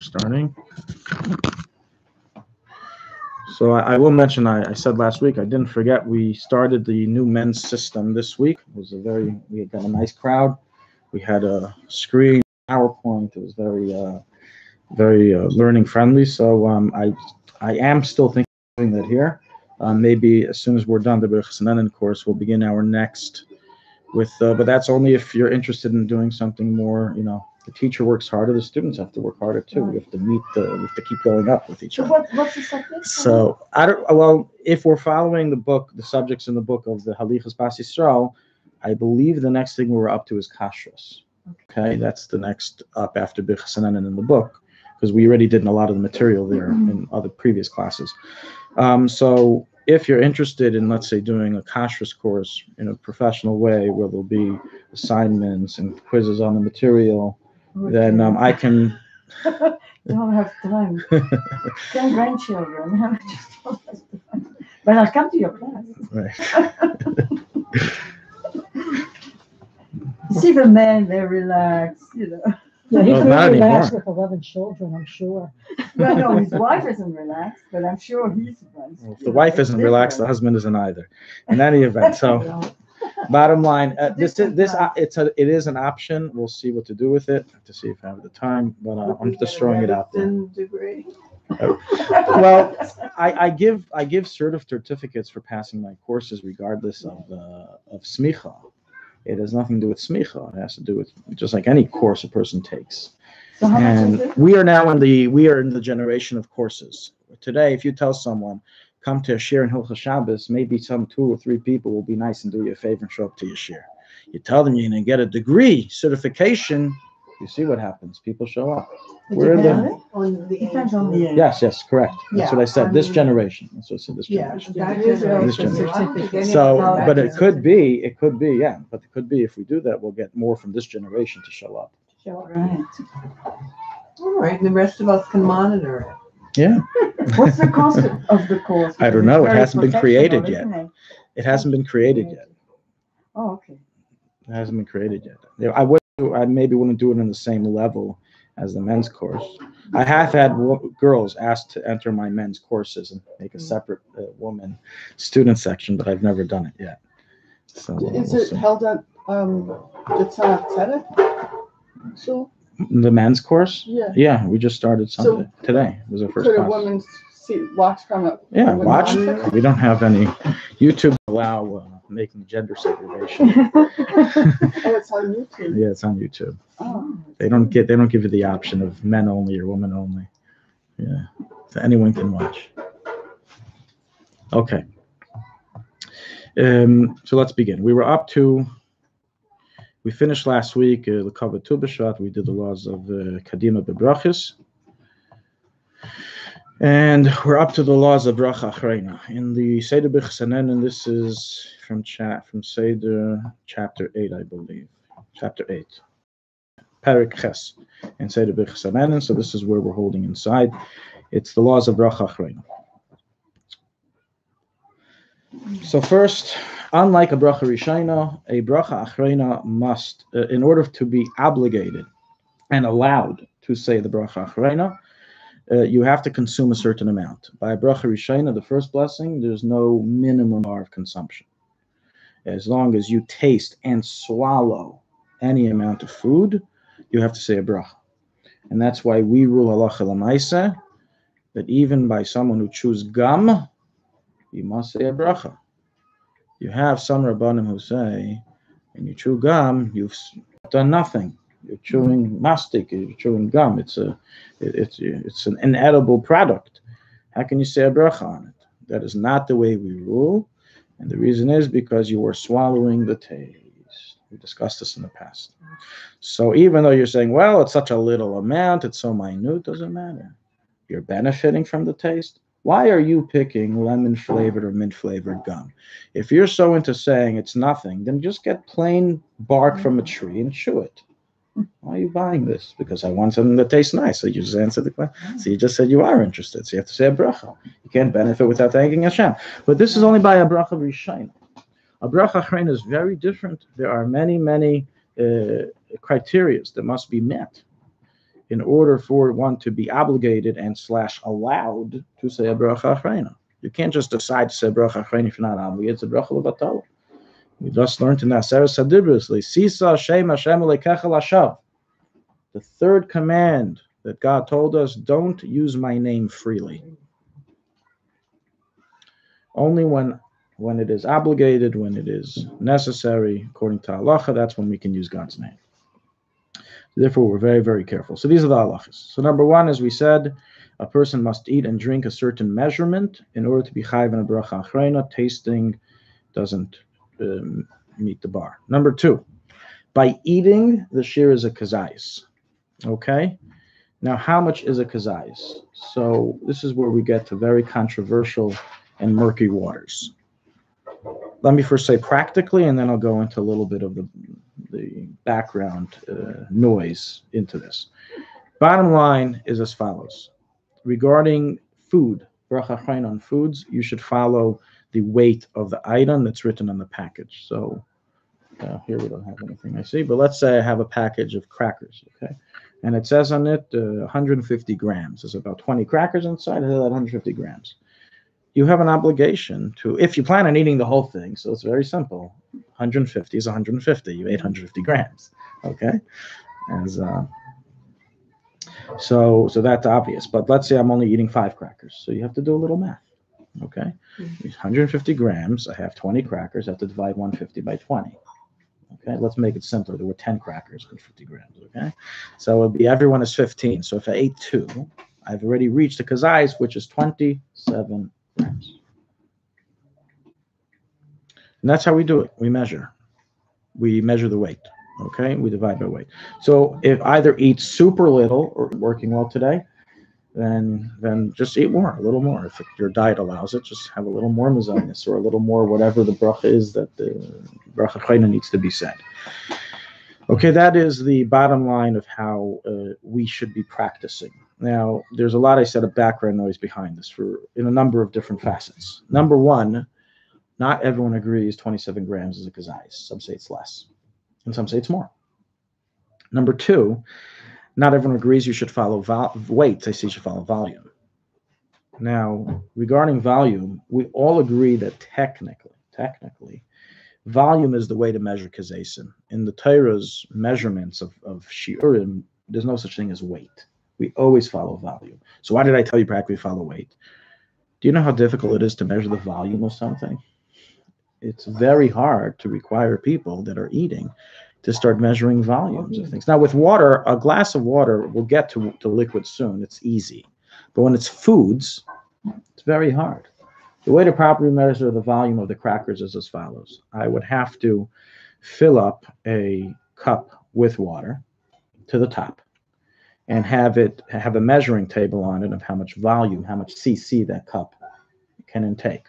starting. So I will mention, I said last week, I didn't forget, we started the new men's system this week. It was we got a nice crowd. We had a screen, PowerPoint. It was very learning friendly. So I am still thinking of doing that here. Maybe as soon as we're done the birchas hanehnin course, we'll begin our next with, but that's only if you're interested in doing something more, the teacher works harder, the students have to work harder too. We have to we have to keep going up with each other. What's the subject? So if we're following the book, the subjects in the book of the Halichas Bas Yisrael, I believe the next thing we're up to is kashrus. Okay, that's the next up after birchas hanehnin in the book, because we already did a lot of the material there in other previous classes. So if you're interested in, let's say, doing a kashrus course in a professional way, where there'll be assignments and quizzes on the material, then I can. You don't have time. 10 grandchildren. But I'll come to your class. Right. See the men, they're relaxed, Yeah, he's not really relaxed anymore. with 11 children, I'm sure. Well, no, his wife isn't relaxed, but I'm sure he's relaxed. Well, if the wife isn't relaxed, the husband isn't either. In any event, so bottom line, it is an option. We'll see what to do with it. Have to see if I have the time, but I'm just throwing it out there. Degree. Well, I give certificates for passing my courses regardless of smicha. It has nothing to do with smicha. It has to do with just like any course a person takes. So how much is And it? we are in the generation of courses. Today, if you tell someone, come to a shiur in Hilchos Shabbos, maybe some 2 or 3 people will be nice and do you a favor and show up to your shiur. You tell them you're going to get a degree, certification, you see what happens. People show up. We're in the Depends on the age. Yes, correct. That's what I said. This Yeah. generation. That's what I said. This Yeah, generation. that is a This generation. certificate. So, but it could be, yeah. But it could be if we do that, we'll get more from this generation to show up. Right. All right, the rest of us can monitor it. Yeah. What's the cost of the course? I don't know. It Very hasn't been created professional, yet. isn't it? It hasn't been created yet. Oh, okay. It hasn't been created yet. I maybe wouldn't do it on the same level as the men's course. I have had girls asked to enter my men's courses and make a separate woman student section, but I've never done it yet. So Is we'll it see. held at So The men's course? yeah. Yeah, we just started something today. It was our first Could a class. woman watch from it? Yeah, from a watch. monitor? We don't have any. YouTube allow making gender segregation. Oh, it's on YouTube. Yeah, it's on YouTube. Oh. They don't give you the option of men only or women only. Yeah, so anyone can watch. Okay. So let's begin. We finished last week the Kavod Tu B'Shat. We did the laws of Kadima B'Brachas. And we're up to the laws of Bracha Achreina. In the Seder birchas hanehnin, this is from Seder chapter 8, I believe. Chapter 8. Perek Ches in Seder birchas hanehnin. So this is where we're holding inside. It's the laws of Bracha Achreina. So first, unlike a Bracha Rishayna, a Bracha Achreina must, in order to be obligated and allowed to say the Bracha Achreina, you have to consume a certain amount. By a Bracha Rishayna, the first blessing, there's no minimum bar of consumption. As long as you taste and swallow any amount of food, you have to say a bracha. And that's why we rule halacha l'maaseh that even by someone who chews gum, you must say a bracha. You have some rabbanim who say, when you chew gum, you've done nothing. You're chewing mastic, you're chewing gum. It's an inedible product. How can you say a bracha on it? That is not the way we rule. And the reason is because you are swallowing the taste. We discussed this in the past. So even though you're saying, well, it's such a little amount, it's so minute, doesn't matter. You're benefiting from the taste. Why are you picking lemon-flavored or mint-flavored gum? If you're so into saying it's nothing, then just get plain bark from a tree and chew it. Why are you buying this? Because I want something that tastes nice. So you just answered the question. So you just said you are interested. So you have to say a bracha. You can't benefit without thanking Hashem. But this is only by a bracha rishayna. A bracha achreina is very different. There are many criteria that must be met. in order for one to be obligated and / allowed to say a bracha achrona. You can't just decide to say bracha achrona if you're not obligated. It's a bracha levatala. We just learned in Aseres Hadibros, Sisa Shem Hashem Elokecha Lashav. The third command that God told us: don't use my name freely. Only when it is obligated, when it is necessary, according to halacha, that's when we can use God's name. Therefore, we're very, very careful. So these are the halachas. So number one, as we said, a person must eat and drink a certain measurement in order to be chayiv in a bracha achrona. Tasting doesn't meet the bar. Number two, by eating, the shiur is a kazayis. Okay? Now, how much is a kazayis? So this is where we get to very controversial and murky waters. Let me first say practically, and then I'll go into a little bit of the background noise into this. Bottom line is as follows. Regarding food, bracha achrona on foods, you should follow the weight of the item that's written on the package. So here we don't have anything I see, but let's say I have a package of crackers, okay? And it says on it 150 grams. There's about 20 crackers inside, it has 150 grams. You have an obligation to, if you plan on eating the whole thing, so it's very simple. 150 is 150. You ate 150 grams, okay? As so that's obvious. But let's say I'm only eating 5 crackers, so you have to do a little math, okay? 150 grams. I have 20 crackers. I have to divide 150 by 20. Okay, let's make it simpler. There were 10 crackers and 50 grams. Okay, so it would be everyone is 15. So if I ate 2, I've already reached the kazayis, which is 27 grams. And that's how we do it. We measure the weight. Okay, we divide by weight. So if either eat super little or working well today, then just eat more, a little more. If your diet allows it, just have a little more mezainis or a little more whatever the bracha is that the bracha achrona needs to be said. Okay, that is the bottom line of how we should be practicing. Now, there's a lot I said of background noise behind this in a number of different facets. Number one, not everyone agrees 27 grams is a kazayis. Some say it's less, and some say it's more. Number two, not everyone agrees you should follow weight. They say you should follow volume. Now, regarding volume, we all agree that technically, volume is the way to measure kazesim. In the Torah's measurements of shiurim, there's no such thing as weight. We always follow volume. So why did I tell you practically follow weight? Do you know how difficult it is to measure the volume of something? It's very hard to require people that are eating to start measuring volumes of things. Now, with water, a glass of water will get to liquid soon. It's easy. But when it's foods, it's very hard. The way to properly measure the volume of the crackers is as follows. I would have to fill up a cup with water to the top and have a measuring table on it of how much volume, how much cc that cup can intake.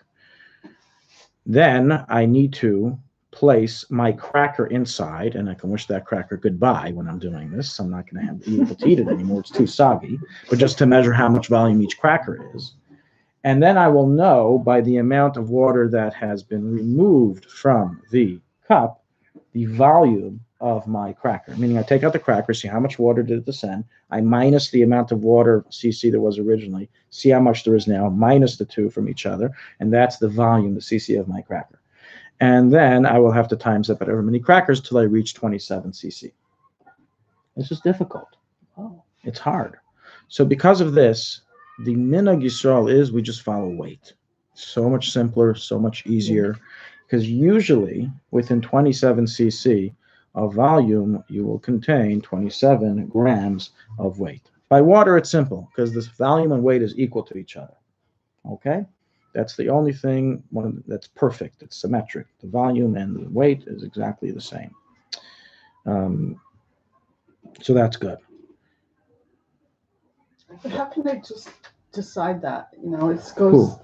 Then I need to place my cracker inside, and I can wish that cracker goodbye when I'm doing this. I'm not going to be able to eat it anymore. It's too soggy. But just to measure how much volume each cracker is. And then I will know by the amount of water that has been removed from the cup, the volume of my cracker. Meaning I take out the cracker, see how much water did it descend. I minus the amount of water cc there was originally, see how much there is now, minus the two from each other. And that's the volume, the cc of my cracker. And then I will have to times up at however many crackers till I reach 27 cc. This is difficult. It's hard. So because of this, the minhag Yisrael is we just follow weight. So much simpler, so much easier. Because usually within 27 cc of volume, you will contain 27 grams of weight. By water, it's simple because this volume and weight is equal to each other. Okay? That's the only thing that's perfect. It's symmetric. The volume and the weight is exactly the same. So that's good. But how can they just decide that? You know, it goes.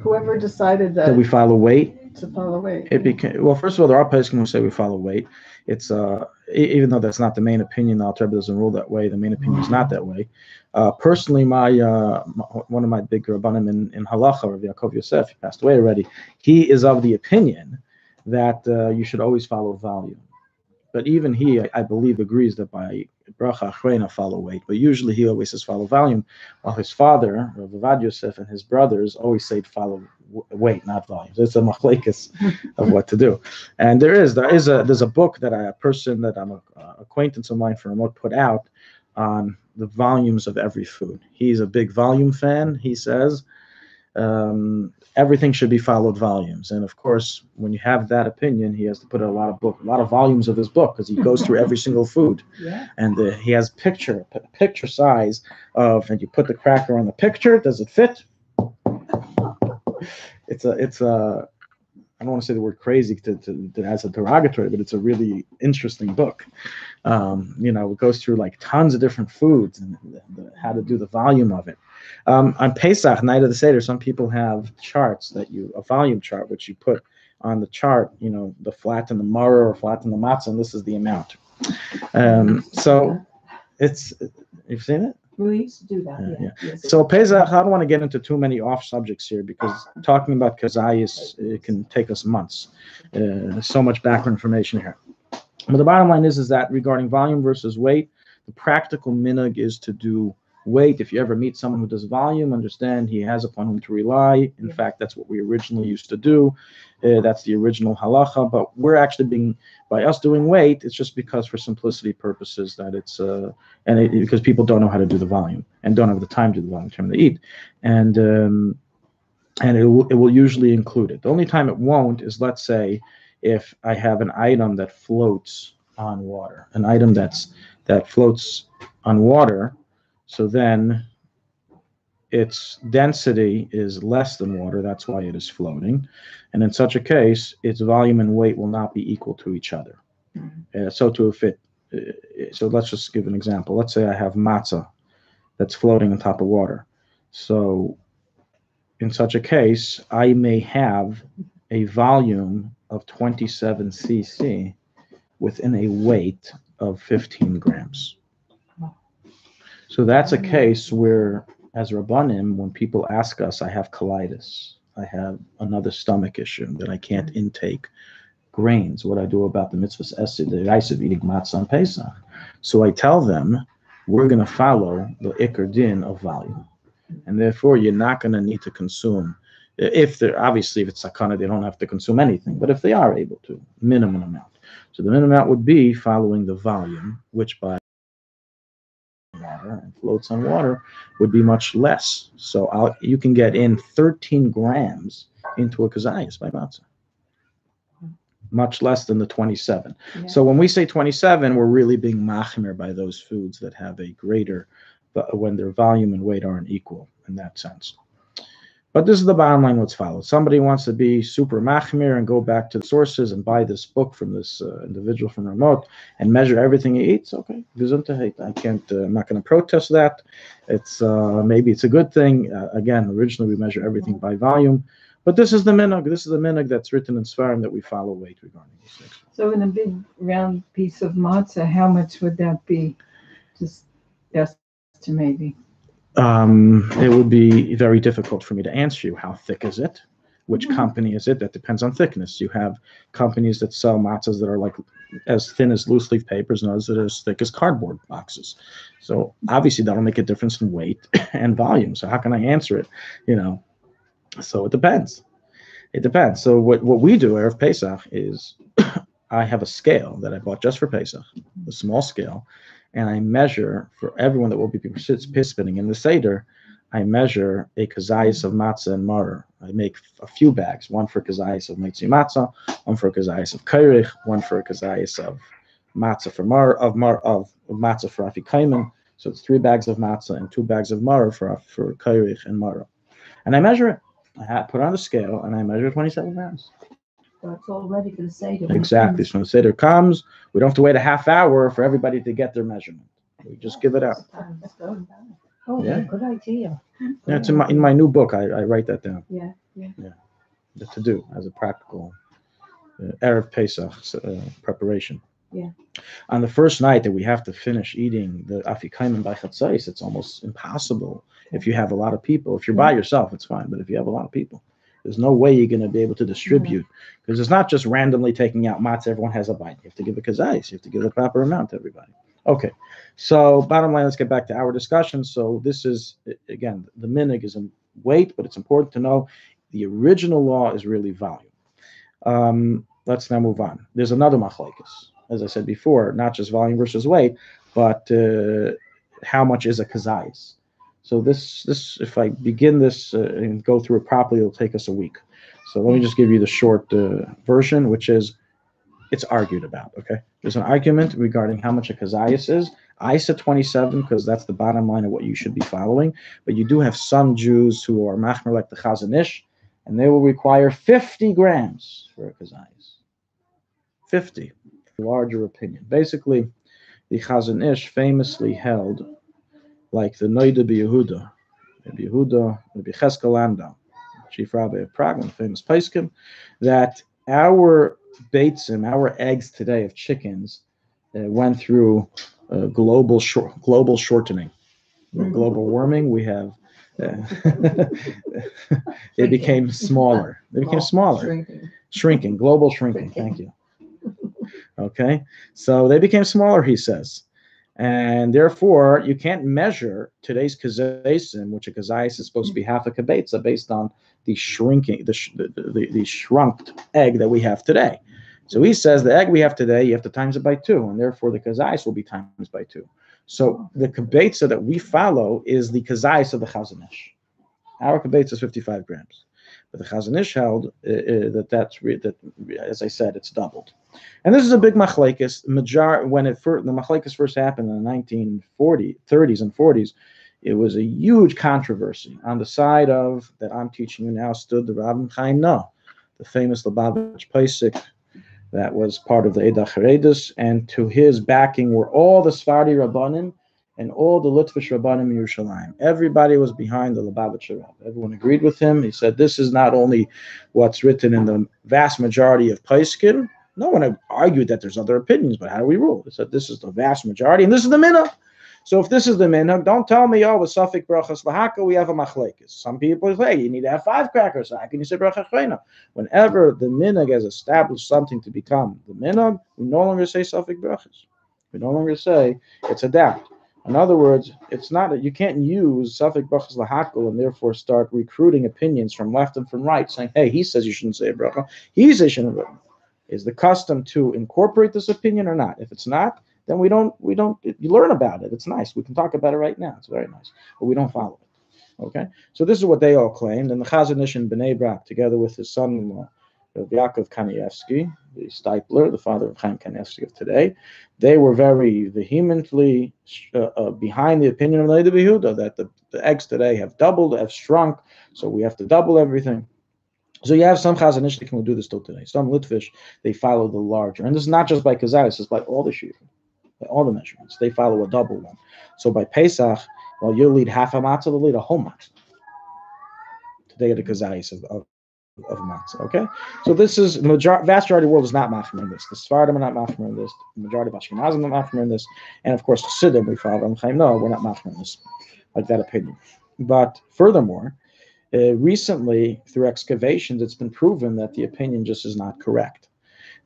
Whoever decided that we follow weight. To follow weight. It became well. First of all, there are poskim who say we follow weight. It's even though that's not the main opinion, the Alter Rebbe doesn't rule that way. The main opinion is not that way. Personally, one of my big rabbanim in halacha, Rav Yaakov Yosef, he passed away already. He is of the opinion that you should always follow volume. But even he, I believe, agrees that by bracha achrona follow weight. But usually he always says follow volume, while his father, Rav Avad Yosef, and his brothers always say follow weight, not volume. So it's a machlekes of what to do. And there's a book that a person that I'm an acquaintance of mine from remote put out on the volumes of every food. He's a big volume fan. He says everything should be followed volumes. And of course, when you have that opinion, he has to put a lot of volumes of his book because he goes through every single food. Yeah. And he has picture size of, and you put the cracker on the picture. Does it fit? It's a I don't want to say the word crazy to as a derogatory, but it's a really interesting book. It goes through like tons of different foods and how to do the volume of it. On Pesach, night of the Seder, some people have charts a volume chart, which you put on the chart, the flat and the maror or flat and the matzah, and this is the amount. So you've seen it? We used to do that. Yeah. Yes. So Pesach, I don't want to get into too many off subjects here because talking about kazayis, it can take us months. So much background information here. But the bottom line is that regarding volume versus weight, the practical minhag is to do weight. If you ever meet someone who does volume, understand he has upon whom to rely. In fact, that's what we originally used to do. That's the original halacha. But we're actually by us doing weight, it's just because for simplicity purposes that it's because people don't know how to do the volume and don't have the time to do the volume time they eat, and it will usually include it. The only time it won't is, let's say, if I have an item that floats on water, an item that floats on water, so then its density is less than water. That's why it is floating. And in such a case, its volume and weight will not be equal to each other. So let's just give an example. Let's say I have matzah that's floating on top of water. So in such a case, I may have a volume of 27 cc within a weight of 15 grams. So that's a case where, as Rabbanim, when people ask us, I have colitis, I have another stomach issue that I can't intake grains, what I do about the mitzvahs esid, the rice of eating matzah on Pesach. So I tell them, we're going to follow the ikar din of volume. And therefore, you're not going to need to consume, if it's sakana, they don't have to consume anything. But if they are able to, minimum amount. So the minimum amount would be following the volume, which by water and floats on water would be much less. So you can get in 13 grams into a kazayas by matzah, much less than the 27. Yeah. So when we say 27, we're really being machmir by those foods that have a greater, when their volume and weight aren't equal in that sense. But this is the bottom line what's followed. Somebody wants to be super machmir and go back to the sources and buy this book from this individual from remote and measure everything he eats. Okay, gesundheit. I'm not going to protest that. It's maybe it's a good thing. Again, originally we measure everything by volume, but this is the minhag. This is the minhag that's written in Sfarim that we follow weight regarding these things. So in a big round piece of matzah, how much would that be? Just estimating. It would be very difficult for me to answer you. How thick is it? Which company is it? That depends on thickness. You have companies that sell matzahs that are like as thin as loose leaf papers and others that are as thick as cardboard boxes. So obviously that'll make a difference in weight and volume. So how can I answer it? So it depends. It depends. So what we do Erev Pesach is I have a scale that I bought just for Pesach, a small scale, and I measure for everyone that will be participating in the Seder. I measure a kazayas of matzah and maror. I make a few bags, one for kazayas of mitzi matzah, one for kazayas of kairich, one for kazayas of matzah for of matzah for afikaimim. So it's 3 bags of matzah and 2 bags of maror for kairich and maror. And I measure it. I put it on the scale and I measure 27 grams. So it's all ready for the Seder. Exactly. So when the Seder comes, we don't have to wait a half hour for everybody to get their measurement. We just give it out. Oh, Yeah. good idea. Yeah, it's in my new book. I write that down. Yeah. To do as a practical Erev Pesach preparation. Yeah. On the first night that we have to finish eating the afikaimim by chatzais, it's almost impossible if you have a lot of people. If you're by yourself, it's fine. But if you have a lot of people, There's no way you're going to be able to distribute, because it's not just randomly taking out matzah. Everyone has a bite. You have to give a kazayis. You have to give the proper amount to everybody. Okay, so bottom line, let's get back to our discussion. So this is, again, the minig is in weight, but it's important to know the original law is really volume. Let's now move on. There's another machlekes, as I said before, not just volume versus weight, but how much is a kazayis. So this, if I begin this and go through it properly, it'll take us a week. So let me just give you the short version, which is, it's argued about, okay? There's an argument regarding how much a kazayis is. I said 27 because that's the bottom line of what you should be following. But you do have some Jews who are machmer like the Chazon Ish, and they will require 50 grams for a kazayis. 50, larger opinion. Basically, the Chazon Ish famously held, like the Noida B'Yehuda, Rabbi Cheskel Landau, Chief Rabbi of Prague, one famous Paiskim, that our beitzim, our eggs today of chickens, went through global shortening, global warming. We have they became smaller. They became smaller, shrinking, global shrinking. Thank you. Okay, so they became smaller, he says, and therefore you can't measure today's kazaysim, which a kazayis is supposed to be half a kibetza, based on the shrinking, the shrunk egg that we have today. So he says the egg we have today, you have to times it by 2, and therefore the kazayis will be times by 2. So the kibetza that we follow is the kazayis of the Chazon Ish. Our kibetza is 55 grams, but the Chazon Ish held that as I said, it's doubled. And this is a big machlekes. When the machlekes first happened in the 1930s and 40s, it was a huge controversy. On the side of that I'm teaching you now stood the Rabbi Chaim No, the famous Lubavitch Pesach that was part of the Eidah Charedus, and to his backing were all the Sephardi Rabbanim and all the Litvish Rabbanim in Yerushalayim. Everybody was behind the Lubavitch Rebbe. Everyone agreed with him. He said, this is not only what's written in the vast majority of Pesachim. No one argued that there's other opinions, but how do we rule? He said, this is the vast majority, and this is the minhag. So if this is the minhag, don't tell me, with Safik Birchas Lahaka, we have a machlekes. Some people say, you need to have 5 crackers. How can you say Bracha Chreina? Whenever the minhag has established something to become the minhag, we no longer say Safik Birchas. We no longer say it's a doubt. In other words, it's not you can't use Safik Birchas Lahaka and therefore start recruiting opinions from left and from right, saying, hey, he says you shouldn't say a bracha. He says you shouldn't have. Is the custom to incorporate this opinion or not? If it's not, then we don't. You learn about it. It's nice. We can talk about it right now. It's very nice, but we don't follow it. Okay. So this is what they all claimed, and the Chazon Ish in Bnei Brak, together with his son-in-law, Yaakov Kanievsky, the Stipler, the father of Chaim Kanievsky of today, they were very vehemently behind the opinion of Noida B'Yehuda that the eggs today have doubled, have shrunk, so we have to double everything. So you have some Chazon Ish that can do this still today. Some Litvish, they follow the larger. And this is not just by kazayis, it's by all the shiur, by all the measurements. They follow a double one. So by Pesach, well, you'll lead half a matzah, they'll lead a whole matzah. Today the kazayis of matzah, okay? So this is, vast majority of the world is not machmer in this. The Sephardim are not machmer in this. The majority of Ashkenazim are not machmer in this. And of course, the Siddim, we follow Chaim, no, we're not machmer in this, like that opinion. But furthermore, recently, through excavations, it's been proven that the opinion just is not correct.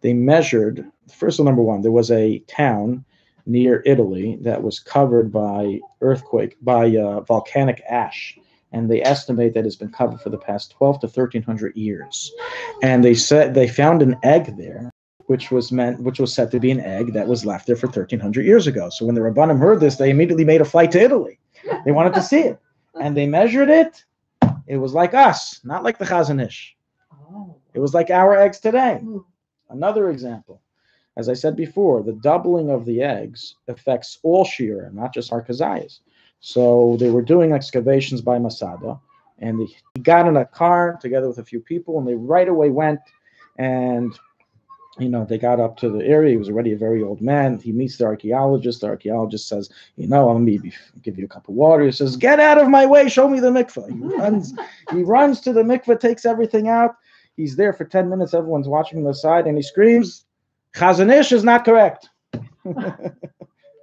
They measured, first of all, number one, there was a town near Italy that was covered by volcanic ash, and they estimate that it's been covered for the past 12 to 1300 years. And they said they found an egg there, which was said to be an egg that was left there for 1300 years ago. So when the Rabbanim heard this, they immediately made a flight to Italy. They wanted to see it, and they measured it. It was like us, not like the Chazon Ish. It was like our eggs today. Another example, as I said before, the doubling of the eggs affects all shiur, not just our kazayas. So they were doing excavations by Masada, and he got in a car together with a few people, and they right away went, and they got up to the area. He was already a very old man. He meets the archaeologist. The archaeologist says, let me give you a cup of water. He says, get out of my way. Show me the mikveh. He runs to the mikveh, takes everything out. He's there for 10 minutes. Everyone's watching on the side, and he screams, Chazon Ish is not correct.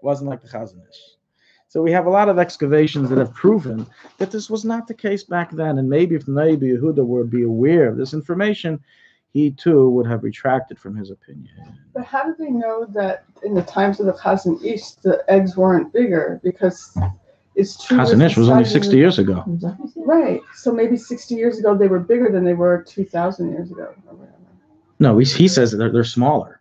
Wasn't like the Chazon Ish. So we have a lot of excavations that have proven that this was not the case back then. And maybe if Maybe Yehuda would be aware of this information, he too would have retracted from his opinion. But how did they know that in the times of the Chazon Ish, the eggs weren't bigger? Because it's true. Chazon Ish was only 60 years ago. Right. So maybe 60 years ago they were bigger than they were 2,000 years ago or whatever. No, he says that they're smaller.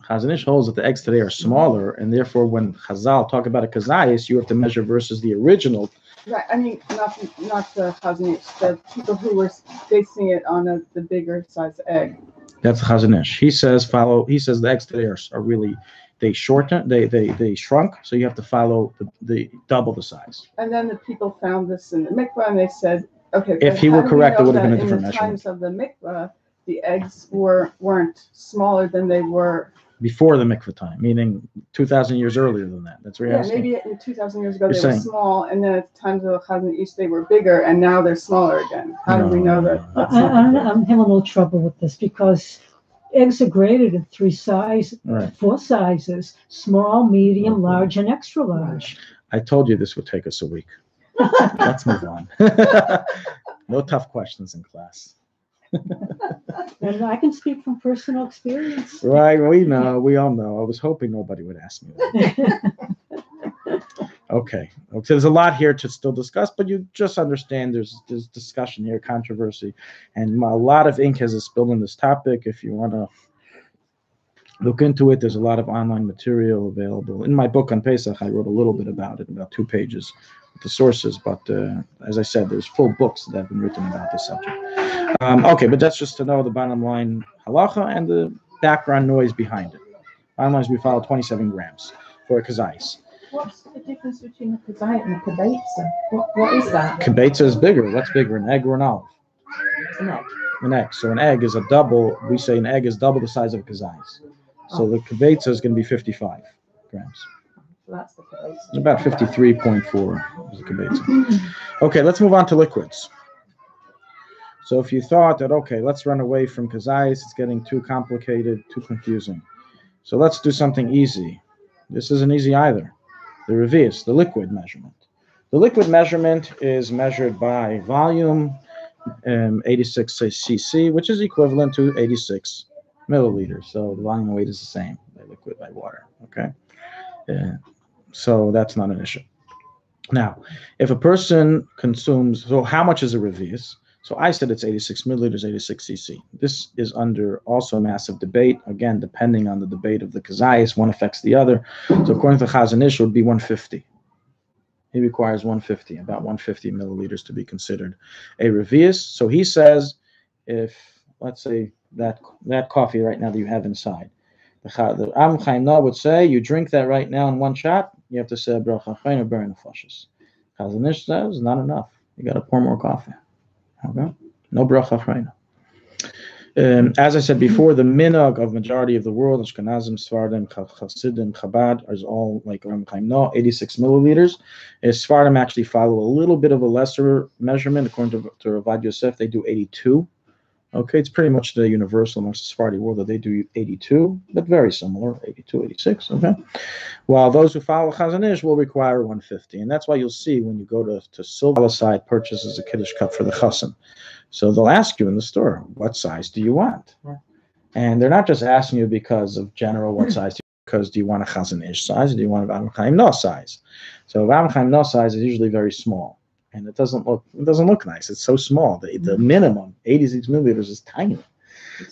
Chazon Ish holds that the eggs today are smaller, and therefore when Chazal talk about a kazayis, you have to measure versus the original. Right. I mean, not the Chazon Ish, the people who were basing it on the bigger size egg. That's the Chazon Ish. He says the eggs today are really, they shrunk, so you have to follow the double the size. And then the people found this in the mikvah, and they said, okay, if he were correct, it would have been a different measurement. In the times of the mikvah, the eggs weren't smaller than they were before the mikvah time, meaning 2,000 years earlier than that. That's what you're asking. Maybe in 2,000 years ago they were small, and then at the times of the Chazon Ish they were bigger, and now they're smaller again. How do we know that? I'm having a little trouble with this because eggs are graded in four sizes: small, medium, large, and extra large. I told you this would take us a week. Let's move on. No tough questions in class. And I can speak from personal experience. Right, we all know. I was hoping nobody would ask me that. Okay, there's a lot here to still discuss, but you just understand there's discussion here, controversy, and a lot of ink has spilled on this topic. If you want to look into it, there's a lot of online material available. In my book on Pesach, I wrote a little bit about it, about 2 pages with the sources, but as I said, there's full books that have been written about this subject. Okay, but that's just to know the bottom line halacha and the background noise behind it. Bottom line is we follow 27 grams for a kazayis. What's the difference between a kazayit and a kibbetza? What is that? Kibbetza is bigger. What's bigger, an egg or an olive? An egg. An egg. So an egg is we say an egg is double the size of a kazayis. So the kibbetza is going to be 55 grams. So that's the kibbetza. It's about 53.4 is the kibbetza. Okay, let's move on to liquids. So if you thought that, okay, let's run away from kazayis, it's getting too complicated, too confusing. So let's do something easy. This isn't easy either. The revius, the liquid measurement. The liquid measurement is measured by volume, 86 cc, which is equivalent to 86 milliliters. So the volume and weight is the same by liquid, by water. Okay, so that's not an issue. Now, if a person consumes, so how much is a revius? So I said it's 86 milliliters, 86 cc. This is under also massive debate. Again, depending on the debate of the kazayis, one affects the other. So according to Chazon Ish, it would be 150. He requires 150, about 150 milliliters to be considered a revius. So he says, if, let's say, that coffee right now that you have inside, the hanehnin would say, you drink that right now in one shot, you have to say, bracha burn nefashos. Chazon Ish says, not enough. You got to pour more coffee. Okay, no bracha hanehnin. As I said before, the minhag of majority of the world, Ashkenazim, Sephardim, Hasidim, Chabad, is all like hanehnin, 86 milliliters. Sephardim actually follow a little bit of a lesser measurement. According to Ravad Yosef, they do 82. Okay, it's pretty much the universal amongst the Sephardi world that they do 82, but very similar, 82, 86, okay? While those who follow Chazon Ish will require 150, and that's why you'll see when you go to silver side purchases a Kiddush cup for the chassan. So they'll ask you in the store, what size do you want? And they're not just asking you because of general what size, because do you want a Chazon Ish size, or do you want a hanehnin size? So hanehnin size is usually very small. And it doesn't look nice. It's so small. The minimum 86 milliliters is tiny.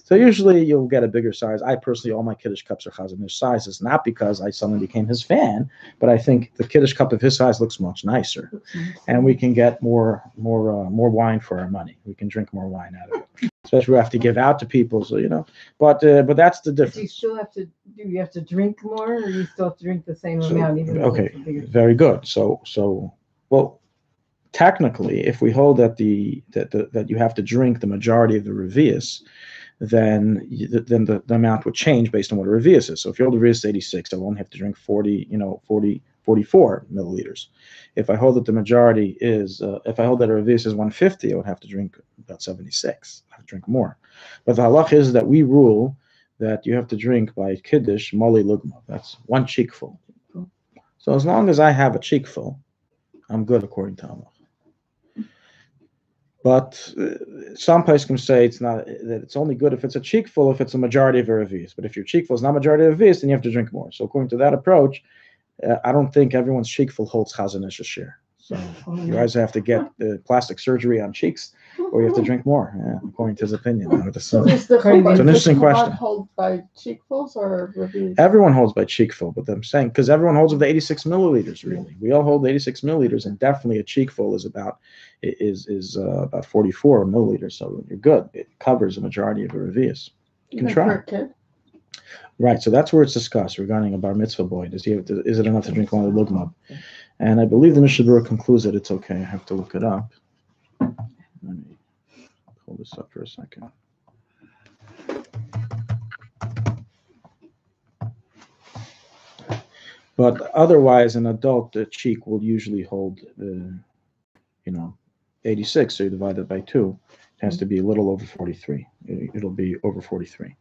So usually you'll get a bigger size. I personally, all my Kiddush cups are Chazon Ish sizes, not because I suddenly became his fan, but I think the Kiddush cup of his size looks much nicer, and we can get more wine for our money. We can drink more wine out of it, especially we have to give out to people. So but that's the difference. Do you still have to? Do you have to drink more, or you still have to drink the same amount? Even okay, very good. So well. Technically, if we hold that that you have to drink the majority of the revius, then the amount would change based on what a revius is. So if you hold the revius 86, I will only have to drink 44 milliliters. If I hold that the majority is, if I hold that a revius is 150, I would have to drink about 76. I have to drink more. But the halach is that we rule that you have to drink by kiddush mali lugma. That's one cheekful. So as long as I have a cheek full, I'm good according to Allah. But some poskim say it's not, that it's only good if it's a cheek full, if it's a majority of a revius. But if your cheek full is not majority of a revius, then you have to drink more. So according to that approach, I don't think everyone's cheek full holds chazan ish shiur. So you guys have to get plastic surgery on cheeks, or you have to drink more, according to his opinion. So is the It's an interesting question. hold by cheekfuls or revius? Everyone holds by cheekful, but I'm saying because everyone holds with the 86 milliliters. Really, we all hold 86 milliliters, and definitely a cheekful is about 44 milliliters. So you're good. It covers a majority of a revius. You can try. For a kid? Right. So that's where it's discussed regarding a bar mitzvah boy. Is it enough to drink only lugmab? And I believe the Mishnah Berurah concludes that it's okay. I have to look it up. Let me pull this up for a second. But otherwise, an adult cheek will usually hold, 86. So you divide it by 2. It has to be a little over 43. It'll be over 43.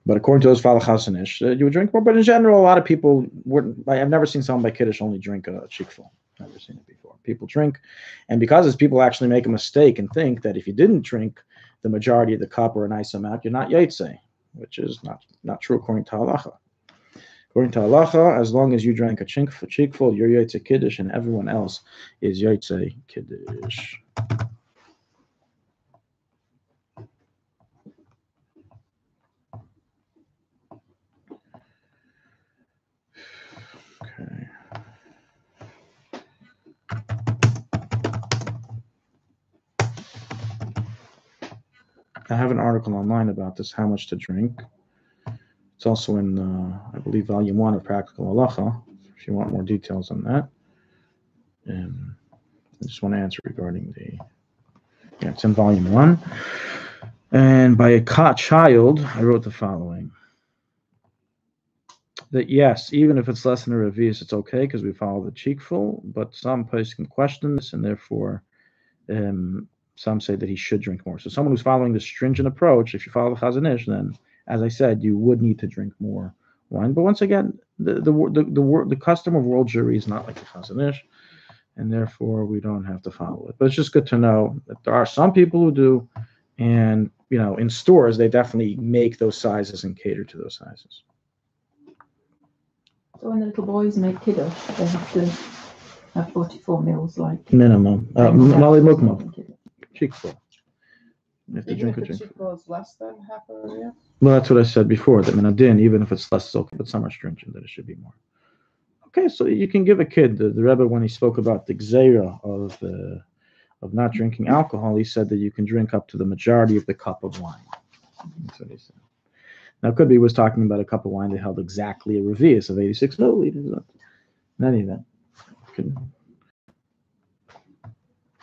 But according to those falachasanish, you would drink more. But in general, a lot of people wouldn't. I've never seen someone by Kiddush only drink a cheekful. Never seen it before. People drink, and because it's people actually make a mistake and think that if you didn't drink the majority of the cup or a nice amount, you're not yaitse, which is not true according to halacha. According to halacha, as long as you drank a cheekful, you're yaitse kiddush, and everyone else is yaitse kiddush. Okay. I have an article online about this, how much to drink. It's also in, I believe, Volume 1 of Practical Halacha, if you want more details on that. I just want to answer regarding it's in Volume 1. And by a child, I wrote the following. That yes, even if it's less than a revius, it's okay because we follow the cheekful, but some places can question this, and therefore some say that he should drink more. So someone who's following the stringent approach, if you follow the chazon ish, then, as I said, you would need to drink more wine. But once again, the custom of world jury is not like the chazon ish, and therefore we don't have to follow it. But it's just good to know that there are some people who do, and in stores they definitely make those sizes and cater to those sizes. So when the little boys make kiddush, they have to have 44 mils, like minimum. Mali mukmah. Cheekful. You have to drink a drink. Cheekful is less than half a revius? Well, that's what I said before. That minadin, even if it's less, it's okay, but some are stringent that it should be more. Okay, so you can give a kid. The Rebbe, when he spoke about the gzeira of not drinking alcohol, he said that you can drink up to the majority of the cup of wine. That's what he said. Now, it could be he was talking about a cup of wine that held exactly a revius of 86 milliliters. In any event.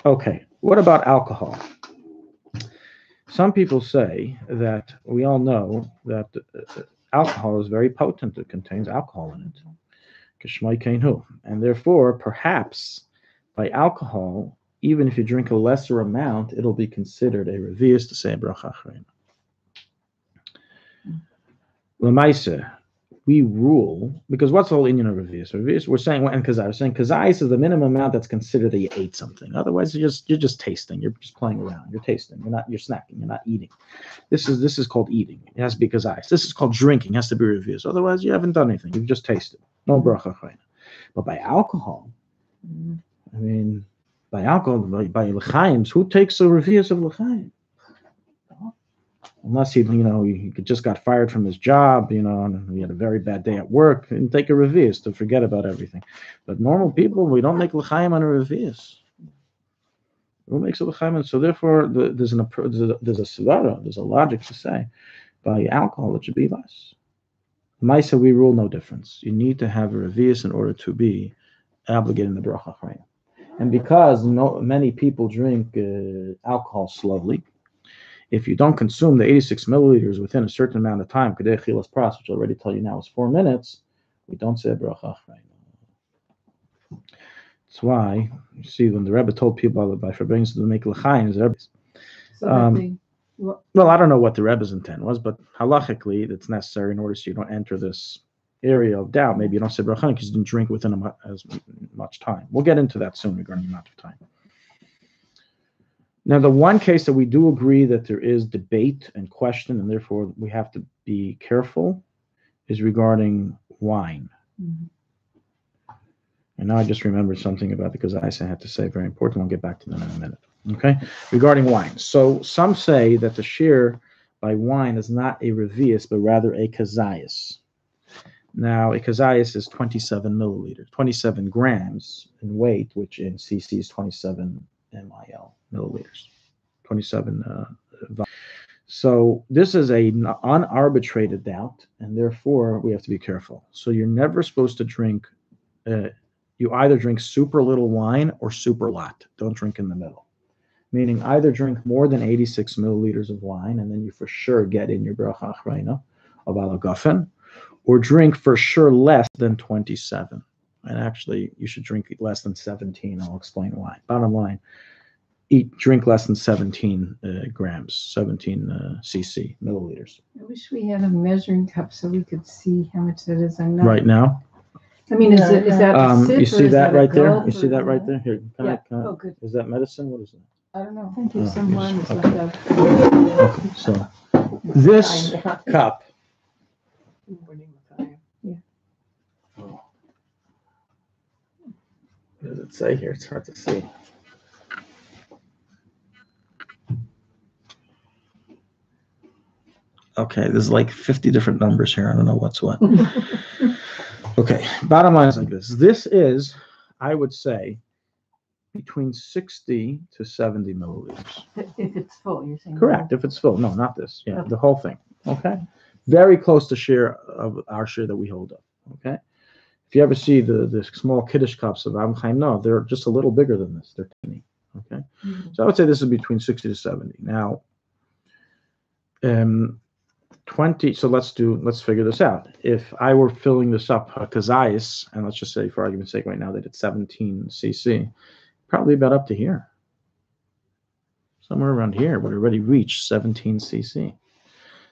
Okay, what about alcohol? Some people say that we all know that alcohol is very potent. It contains alcohol in it. And therefore, perhaps by alcohol, even if you drink a lesser amount, it'll be considered a revius to say bracha achrona. L'maisa, we rule, because what's the whole inyan of revius? Revius, we're saying, and kazayis is the minimum amount that's considered that you ate something. Otherwise, you're just tasting. You're just playing around. You're tasting. You're snacking. You're not eating. This is called eating. It has to be kazayis. This is called drinking. It has to be revius. Otherwise, you haven't done anything. You've just tasted. No bracha achrona. But by alcohol, by l'chaims, who takes a revius of l'chaim? Unless he just got fired from his job, and he had a very bad day at work, and take a revius to forget about everything. But normal people, we don't make l'chaim on a revius. Who makes a l'chaim? So therefore, there's a svara, there's a logic to say, by alcohol it should be less. Maisa, we rule no difference. You need to have a revius in order to be obligated in the bracha achrona. And because many people drink alcohol slowly, if you don't consume the 86 milliliters within a certain amount of time, which I'll already tell you now is 4 minutes, we don't say bracha achrona. That's why you see when the Rebbe told people by Fabrenz to make l'chaim, well, I don't know what the Rebbe's intent was, but halachically, it's necessary in order so you don't enter this area of doubt, maybe you don't say bracha because you didn't drink within as much time. We'll get into that soon regarding the amount of time. Now, the one case that we do agree that there is debate and question, and therefore we have to be careful, is regarding wine. Mm-hmm. And now I just remembered something about the kazayis I had to say, very important. I'll get back to that in a minute. Okay, regarding wine. So some say that the shiur by wine is not a revius, but rather a kazayis. Now, a kazayis is 27 milliliters, 27 grams in weight, which in cc is 27 milliliters, 27. So this is an unarbitrated doubt, and therefore we have to be careful. So you're never supposed to drink. You either drink super little wine or super lot. Don't drink in the middle. Meaning either drink more than 86 milliliters of wine, and then you for sure get in your bracha achrayna of alagafen, or drink for sure less than 27. And actually, you should drink less than 17. I'll explain why. Bottom line, drink less than 17 grams, 17 cc, milliliters. I wish we had a measuring cup so we could see how much that is. Right now? I mean, is that a sip you or see is that a right there? gulp You see or- that right there? Here, Yeah. Oh, good. is that medicine? What is it? I don't know. I think there's Oh, some yes. wine that's Okay. left out. Okay, so this cup. What does it say here? It's hard to see. Okay, there's like 50 different numbers here. I don't know what's what. Okay, bottom line is like this. This is, I would say, between 60 to 70 milliliters. If it's full, you're saying. Correct, if it's full. No, not this. Yeah, Okay. the whole thing. Okay? Very close to share of our share that we hold up. Okay? If you ever see the small kiddush cups of Am no, they're just a little bigger than this. They're tiny. Okay? Mhm. So I would say this is between 60 to 70. Now, 20, so let's figure this out. If I were filling this up kazayis, and let's just say for argument's sake right now that it's 17 cc, probably about up to here. Somewhere around here would already reach 17 cc.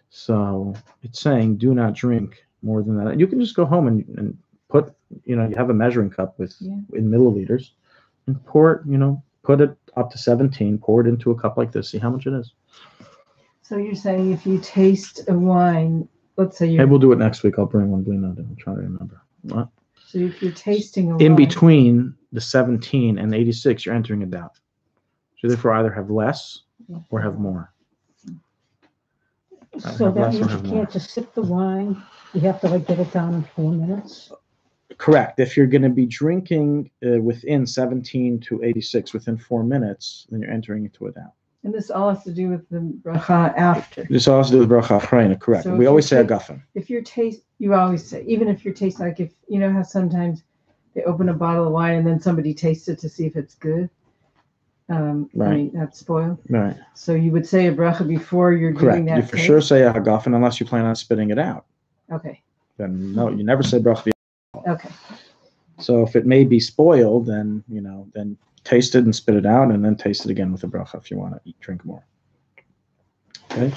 So it's saying do not drink more than that. You can just go home and put, you have a measuring cup with in milliliters and pour it, put it up to 17, pour it into a cup like this, see how much it is. So you're saying if you taste a wine, let's say Maybe we'll do it next week. I'll bring one blina. I'm trying to remember. What? So if you're tasting a In wine, between the 17 and 86, you're entering a doubt. So therefore either have less or have more. So that means you can't just sip the wine. You have to get it down in 4 minutes. Correct. If you're going to be drinking within 17 to 86 within 4 minutes, then you're entering into a doubt. and this all has to do with the bracha after. This all has to do with bracha achrayna, correct. So We if always you say a take- gafen. If you're you always say, even if you're tasting, like if, how sometimes they open a bottle of wine and then somebody tastes it to see if it's good. I Right. mean, that's spoiled. Right. So you would say a bracha before you're doing Correct. that. You for taste? sure say a gafen unless you plan on spitting it out. Okay. Then no, you never say bracha. Okay. So if it may be spoiled, then then taste it and spit it out, and then taste it again with a bracha if you want to drink more. Okay.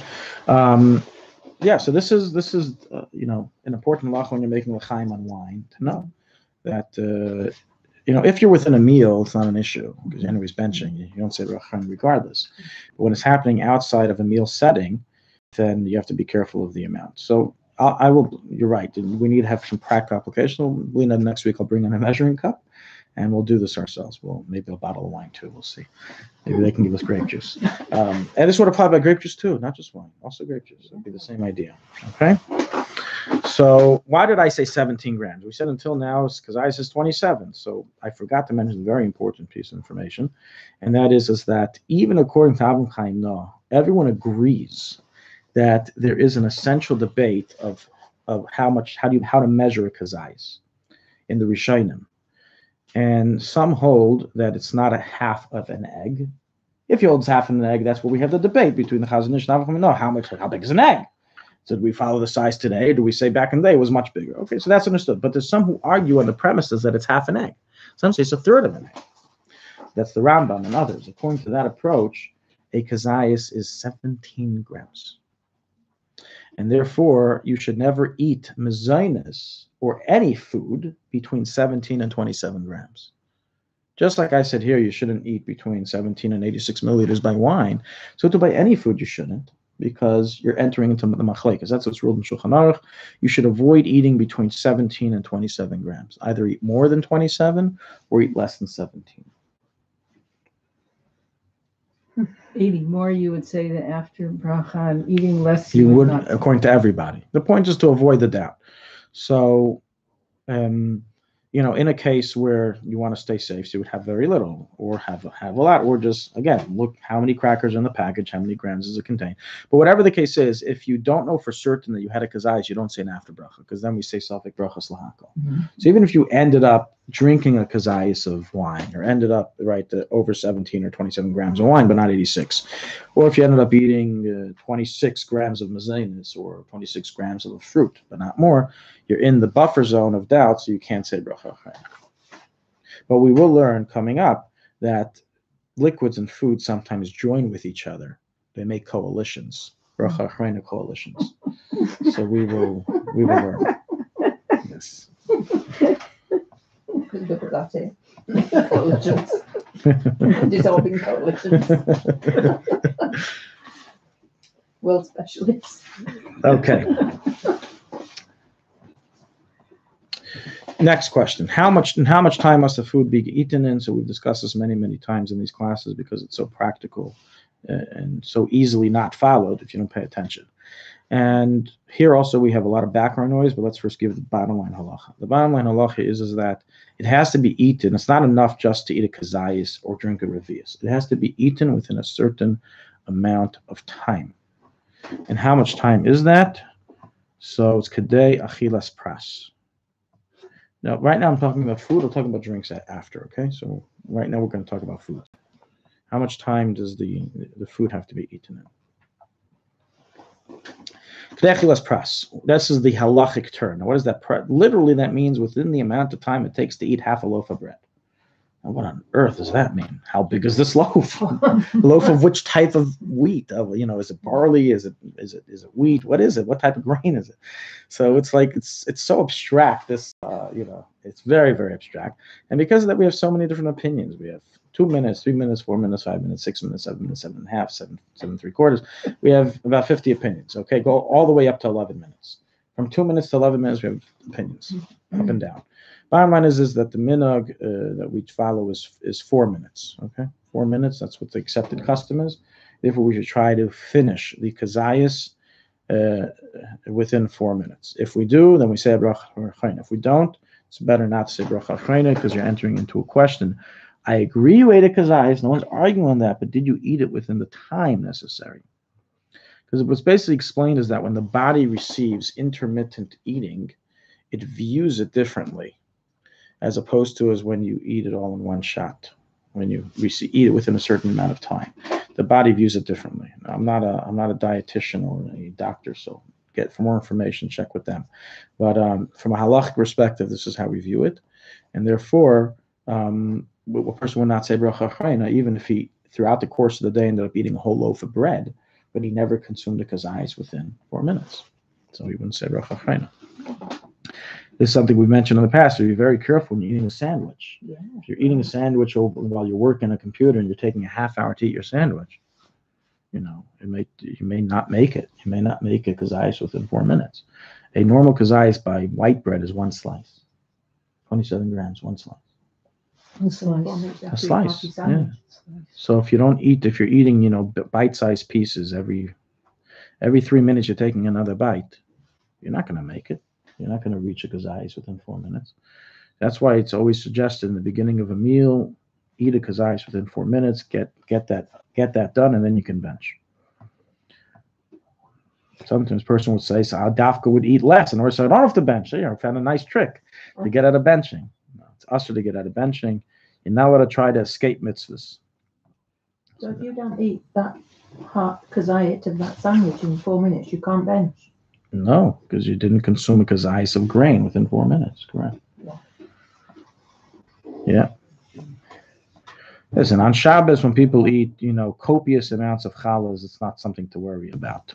So this is an important halacha when you're making l'chaim on wine to know that if you're within a meal, it's not an issue because anybody's benching. You don't say bracha regardless. But when it's happening outside of a meal setting, then you have to be careful of the amount. So I will. You're right. We need to have some practical application. Next week I'll bring in a measuring cup, and we'll do this ourselves. Maybe a bottle of wine too. We'll see. Maybe they can give us grape juice. And this would apply by grape juice too, not just wine. Also grape juice. It'd be the same idea. Okay. So why did I say 17 grams? We said until now it's because I says 27. So I forgot to mention a very important piece of information, and that is that even according to Abba Chaim No, everyone agrees that there is an essential debate of how to measure a kazayis in the Rishonim. And some hold that it's not a half of an egg. If you hold half of an egg, that's where we have the debate between the Chazon Ish and Abba Chaim No. How big is an egg? So do we follow the size today? Or do we say back in the day it was much bigger? Okay, so that's understood. But there's some who argue on the premises that it's half an egg. Some say it's a third of an egg. That's the Rambam and others. According to that approach, a kazayis is 17 grams. And therefore, you should never eat mezainis or any food between 17 and 27 grams. Just like I said here, you shouldn't eat between 17 and 86 milliliters by wine. So to buy any food, you shouldn't, because you're entering into the machlekes. That's what's ruled in Shulchan Aruch. You should avoid eating between 17 and 27 grams. Either eat more than 27 or eat less than 17. Eating more, you would say that after bracha, and eating less, You would, not. according to everybody. The point is to avoid the doubt. So, in a case where you want to stay safe, so you would have very little, or have a lot, or just, again, look how many crackers are in the package, how many grams does it contain. But whatever the case is, if you don't know for certain that you had a kazayis, you don't say an after bracha, because then we say safek brachas lahakol. So even if you ended up drinking a kazayis of wine, or ended up over 17 or 27 grams of wine, but not 86, or if you ended up eating 26 grams of mezainis or 26 grams of a fruit, but not more, you're in the buffer zone of doubt, so you can't say bracha. But we will learn coming up that liquids and food sometimes join with each other. They make coalitions, bracha achrayna coalitions. So we will learn. Yes. Could look at that here. Coalitions. Dissolving coalitions. World specialists. Okay. Next question: How much time must the food be eaten in? So we've discussed this many times in these classes because it's so practical and so easily not followed if you don't pay attention. And here also we have a lot of background noise, but let's first give the bottom line halacha. The bottom line halacha is that it has to be eaten. It's not enough just to eat a kazayis or drink a revius. It has to be eaten within a certain amount of time. And how much time is that? So it's kedei achilas pras. Now, right now I'm talking about food. I'm talking about drinks after. Okay, so right now we're going to talk about food. How much time does the food have to be eaten in? This is the halachic term. Now, what is that? Literally, that means within the amount of time it takes to eat half a loaf of bread. Now, what on earth does that mean? How big is this loaf? A loaf of which type of wheat? Is it barley? Is it wheat? What is it? What type of grain is it? So it's like it's so abstract. This it's very, very abstract. And because of that, we have so many different opinions. We have 2 minutes, 3 minutes, 4 minutes, 5 minutes, 6 minutes, 7 minutes, 7.5, 7 3/4. We have about 50 opinions. Okay, go all the way up to 11 minutes. From 2 minutes to 11 minutes, we have opinions up and down. Bottom line is that the minhag that we follow is 4 minutes. Okay, 4 minutes. That's what the accepted custom is. Therefore, we should try to finish the kazayis within 4 minutes. If we do, then we say bracha achrayna. If we don't, it's better not to say bracha achrayna because you're entering into a question. I agree you ate a kazayis. No one's arguing on that, but did you eat it within the time necessary? Because what's basically explained is that when the body receives intermittent eating, it views it differently, as opposed to as when you eat it all in one shot. When you eat it within a certain amount of time, the body views it differently. Now, I'm not a dietitian or a doctor, so for more information, check with them. But from a halachic perspective, this is how we view it, and therefore, a person would not say bracha achrayna even if he, throughout the course of the day, ended up eating a whole loaf of bread, but he never consumed a kazayis within 4 minutes, so he wouldn't say bracha achrayna. This is something we've mentioned in the past. So be very careful when you're eating a sandwich. Yeah. If you're eating a sandwich while you're working a computer and you're taking a half hour to eat your sandwich, you may not make it. You may not make a kazayis within 4 minutes. A normal kazayis by white bread is 1 slice, 27 grams, 1 slice. A slice. Yeah. So if you're eating, bite-sized pieces every 3 minutes, you're taking another bite. You're not going to make it. You're not going to reach a kazayis within 4 minutes. That's why it's always suggested in the beginning of a meal, eat a kazayis within 4 minutes, get that done, and then you can bench. Sometimes a person would say, so Dafka would eat less in order so I don't have to bench. I found a nice trick to get out of benching. No, it's usher to get out of benching. You're not allowed to try to escape mitzvahs. So if you don't eat that hot kazayit of that sandwich in 4 minutes, you can't bench. No, because you didn't consume a kazayis of grain within 4 minutes, correct? Yeah. Listen, on Shabbos, when people eat, copious amounts of challahs, it's not something to worry about.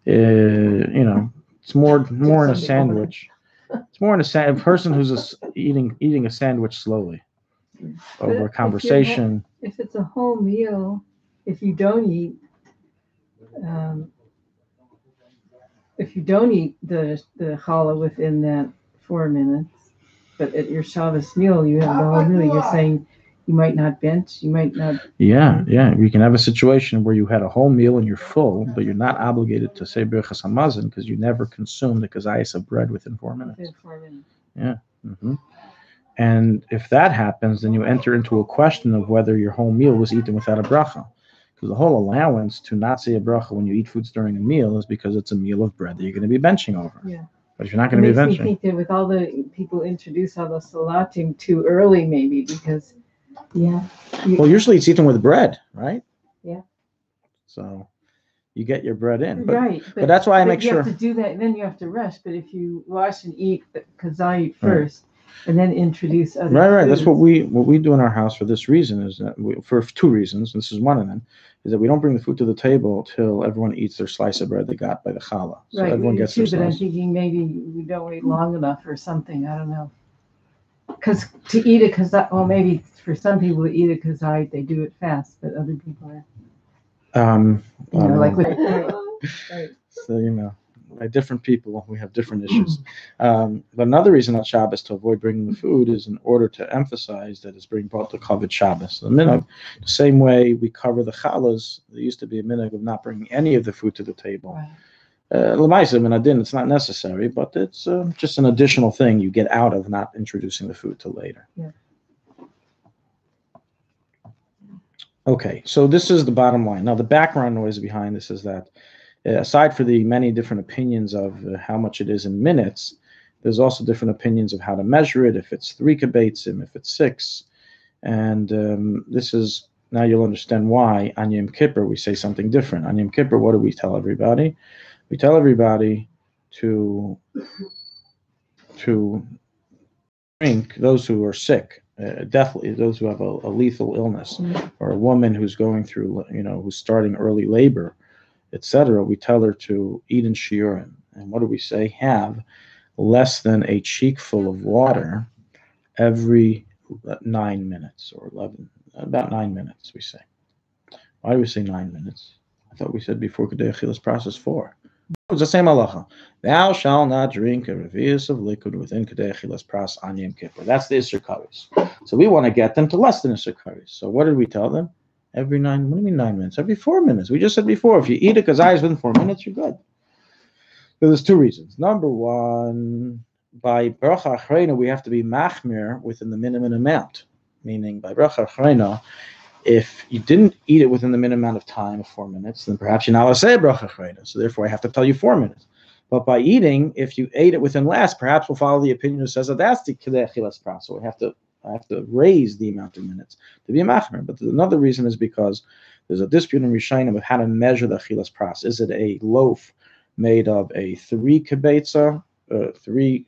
It's more in a sandwich. It's more in a person who's eating a sandwich slowly over a conversation. If it's a whole meal, if you don't eat, the challah within that 4 minutes, but at your Shabbos meal you have the whole meal. You're saying you might not bench, you might not. Yeah. You can have a situation where you had a whole meal and you're full, but you're not obligated to say birchas hamazon because you never consumed the kazayas of bread within 4 minutes. Within 4 minutes. Yeah. And if that happens, then you enter into a question of whether your whole meal was eaten without a bracha. Because the whole allowance to not say a bracha when you eat foods during a meal is because it's a meal of bread that you're going to be benching over. Yeah. But if you're not going to be benching. It makes me think that with all the people introduce all the salatim too early, maybe because. Yeah. Well, usually it's eaten with bread, right? Yeah. So you get your bread in. Right. But that's why I make sure. You have to do that, and then you have to rest. But if you wash and eat the kazayit first, and then introduce other right. foods. That's what we do in our house for this reason, is that for 2 reasons. This is one of them, is that we don't bring the food to the table till everyone eats their slice of bread they got by the challah. So right, everyone gets their but I'm slice. thinking maybe we don't wait long enough or something. I don't know. Because to eat it, maybe for some people to eat it kazayit, they do it fast, but other people are. Like with. Right. So by different people, we have different issues. But another reason on Shabbos to avoid bringing the food is in order to emphasize that it's being brought to covered Shabbos. The minhag, the same way we cover the challahs, there used to be a minhag of not bringing any of the food to the table. L'maisa min adin, it's not necessary, but it's just an additional thing you get out of not introducing the food till later. Yeah. Okay, so this is the bottom line. Now, the background noise behind this is that aside for the many different opinions of how much it is in minutes, there's also different opinions of how to measure it, if it's 3 kibetzim, if it's 6. And this is, now you'll understand why on Yom Kippur we say something different. On Yom Kippur, what do we tell everybody? We tell everybody to drink, those who are sick, definitely those who have a lethal illness, or a woman who's going through, who's starting early labor, etc. We tell her to eat in shiur. And what do we say? Have less than a cheekful of water every 9 minutes, or 11, about 9 minutes, we say. Why do we say 9 minutes? I thought we said before Kedei Achilas process 4. It's the same halacha. Thou shalt not drink a revius of liquid within Kedei Achilas pras on Yom Kippur. That's the Isser Karis. So we want to get them to less than Isser Karis. So what did we tell them? Every 9, what do you mean 9 minutes? Every 4 minutes. We just said before, if you eat a kazayas within 4 minutes, you're good. So there's 2 reasons. Number one, by bracha achrona, we have to be machmir within the minimum amount. Meaning, by bracha achrona, if you didn't eat it within the minimum amount of time of 4 minutes, then perhaps you're not allowed to say bracha achrona. So therefore, I have to tell you 4 minutes. But by eating, if you ate it within less, perhaps we'll follow the opinion who says that that's the kedei achilas pras. So I have to raise the amount of minutes to be a machmer. But another reason is because there's a dispute in Rishonim of how to measure the achilas pras. Is it a loaf made of a 3 kibetza, 3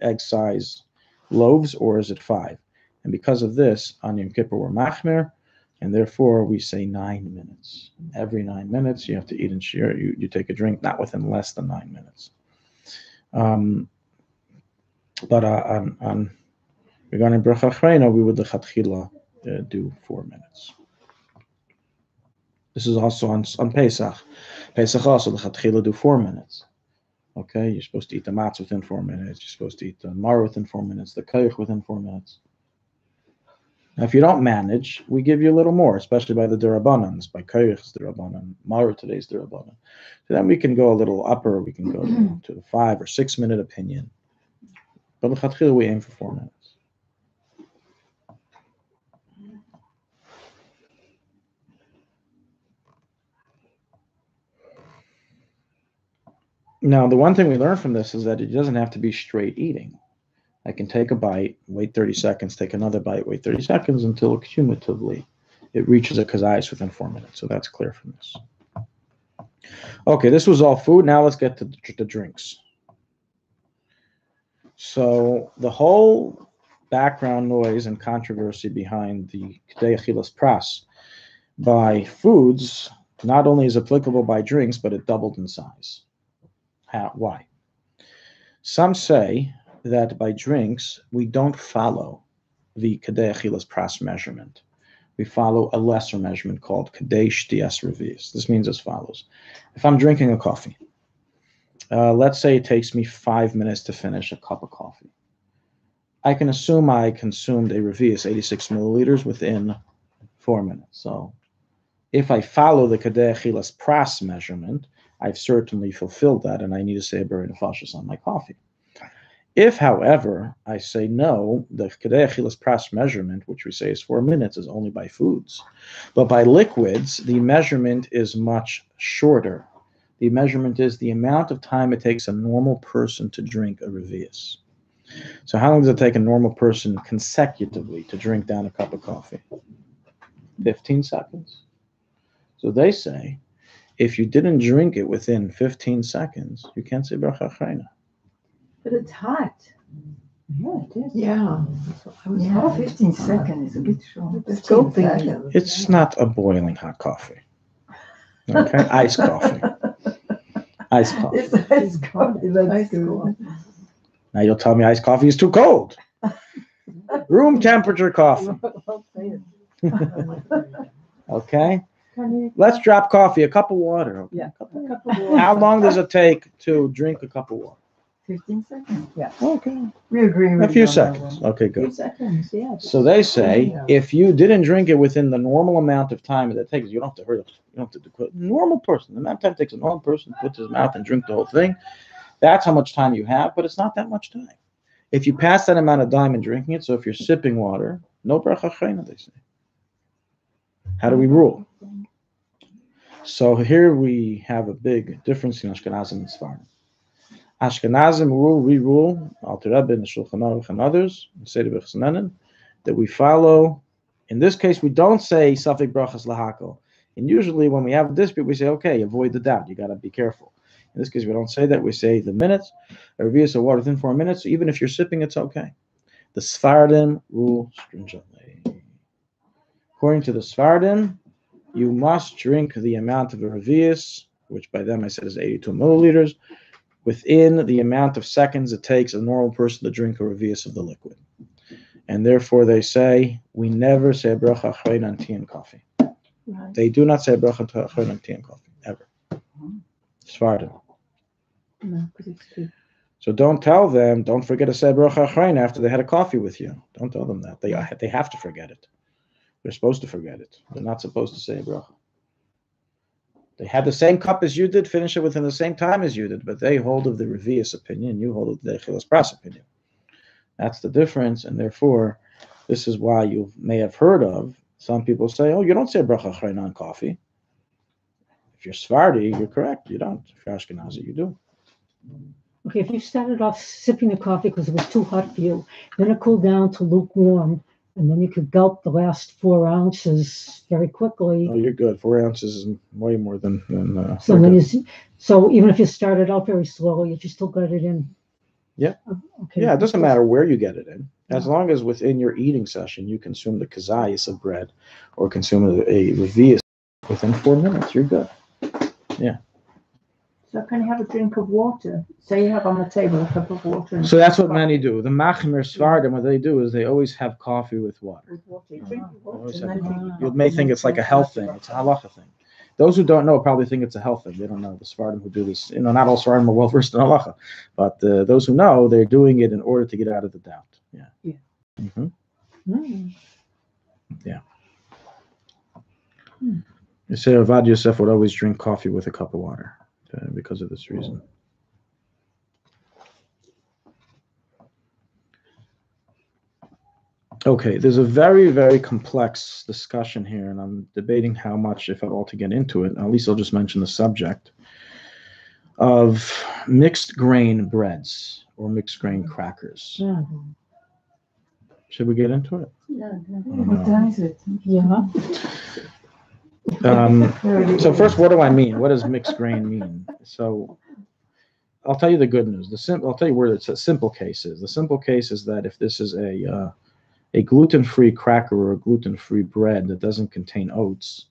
egg size loaves, or is it 5? And because of this, on Yom Kippur we're machmer, and therefore we say 9 minutes. Every 9 minutes you have to eat in shiur. You take a drink not within less than 9 minutes. But on regarding bracha achrona, we would lechatchila do 4 minutes. This is also on Pesach. Pesach also lechatchila do 4 minutes. Okay, you're supposed to eat the matzah within 4 minutes. You're supposed to eat the mar within 4 minutes. The koich within 4 minutes. Now, if you don't manage, we give you a little more, especially by the derabbanans. By koich is derabbanan. Mar today is derabbanan. So then we can go a little upper. We can go to the 5 or 6 minute opinion. But lechatchila we aim for 4 minutes. Now, the one thing we learn from this is that it doesn't have to be straight eating. I can take a bite, wait 30 seconds, take another bite, wait 30 seconds until cumulatively it reaches a kazayas within 4 minutes. So that's clear from this. Okay, this was all food. Now let's get to the drinks. So the whole background noise and controversy behind the Kedei Achilas Pras by foods not only is applicable by drinks, but it doubled in size. Why? Some say that by drinks, we don't follow the Kadei Achilas Pras measurement. We follow a lesser measurement called Kadei Shtiyas Revius. This means as follows. If I'm drinking a coffee, let's say it takes me 5 minutes to finish a cup of coffee. I can assume I consumed a Revius 86 milliliters within 4 minutes. So if I follow the Kadei Achilas Pras measurement, I've certainly fulfilled that, and I need to say a Beri Nefashos on my coffee. If, however, I say no, the Kadei Achilas Pras measurement, which we say is 4 minutes, is only by foods. But by liquids, the measurement is much shorter. The measurement is the amount of time it takes a normal person to drink a Revius. So how long does it take a normal person consecutively to drink down a cup of coffee? 15 seconds. So they say, if you didn't drink it within 15 seconds, you can't say Bracha Achrona. But it's hot. Yeah, it is. Yeah. Yeah, 15 seconds is a bit short. It's not a boiling hot coffee. Okay, iced coffee. Iced coffee. It's iced coffee. That's cool. Now you'll tell me iced coffee is too cold. Room temperature coffee. Okay. Let's drop coffee, a cup of water. Okay? Yeah, a cup of water. How long does it take to drink a cup of water? 15 seconds. Yeah. Okay. We agree with A few you on that seconds. one. Okay, A few good. seconds, yeah. So they say if you didn't drink it within the normal amount of time that it takes, you don't have to hurry. You don't have to do it. Normal person, the amount of time it takes a normal person to put his mouth and drink the whole thing, that's how much time you have, but it's not that much time. If you pass that amount of time in drinking it, so if you're sipping water, no bracha achrona, they say. How do we rule? So here we have a big difference in Ashkenazim and Sfardim. Ashkenazim we rule, Alter Rebbe and the Shulchan Aruch and others, say the birchas hanehnin, that we follow. In this case, we don't say Safek Brachas Lahakol. And usually when we have a dispute, we say, okay, avoid the doubt. You got to be careful. In this case, we don't say that. We say the minutes, a revius of water within 4 minutes. So even if you're sipping, it's okay. The Sfardim rule stringently. According to the Sfardim, you must drink the amount of a revius, which by them I said is 82 milliliters, within the amount of seconds it takes a normal person to drink a revius of the liquid. And therefore they say, we never say bracha achrona on tea and coffee. Right. They do not say bracha achrona on tea and coffee, ever. Sfardim. No, because it's too. So don't tell them, don't forget to say bracha achrona after they had a coffee with you. Don't tell them that. They have to forget it. They're supposed to forget it. They're not supposed to say a bracha. They had the same cup as you did, finish it within the same time as you did, but they hold of the revius opinion, you hold of the Achilas Pras opinion. That's the difference, and therefore, this is why you may have heard of some people say, oh, you don't say bracha achrona on coffee. If you're Sephardi, you're correct. You don't. If you're Ashkenazi, you do. Okay, if you started off sipping the coffee because it was too hot for you, then it cooled down to lukewarm, and then you could gulp the last 4 ounces very quickly. Oh, you're good. 4 ounces is way more than so even if you started out very slowly, if you still got it in. Yeah. Okay. Yeah, it doesn't matter where you get it in. As long as within your eating session you consume the kazayis of bread or consume a revius within 4 minutes, you're good. Yeah. So can you have a drink of water? Say you have on the table a cup of water. So that's what many do. The Machmir Sfardim, what they do is they always have coffee with water. You may think it's like a health thing. It's a halacha thing. Those who don't know probably think it's a health thing. They don't know. The Sfardim who do this, not all Sfardim are well versed in halacha, but those who know, they're doing it in order to get out of the doubt. Yeah. Yeah. Mm-hmm. Mm. Yeah. You say Avad Yosef would always drink coffee with a cup of water because of this reason. Okay, there's a very, very complex discussion here, and I'm debating how much, if at all, to get into it. At least I'll just mention the subject of mixed grain breads or mixed grain crackers. Mm-hmm. Should we get into it? Yeah. What time is it? Yeah. So first, what do I mean? What does mixed grain mean? So I'll tell you the good news. I'll tell you where it's a simple case is. The simple case is that if this is a gluten-free cracker or a gluten-free bread that doesn't contain oats,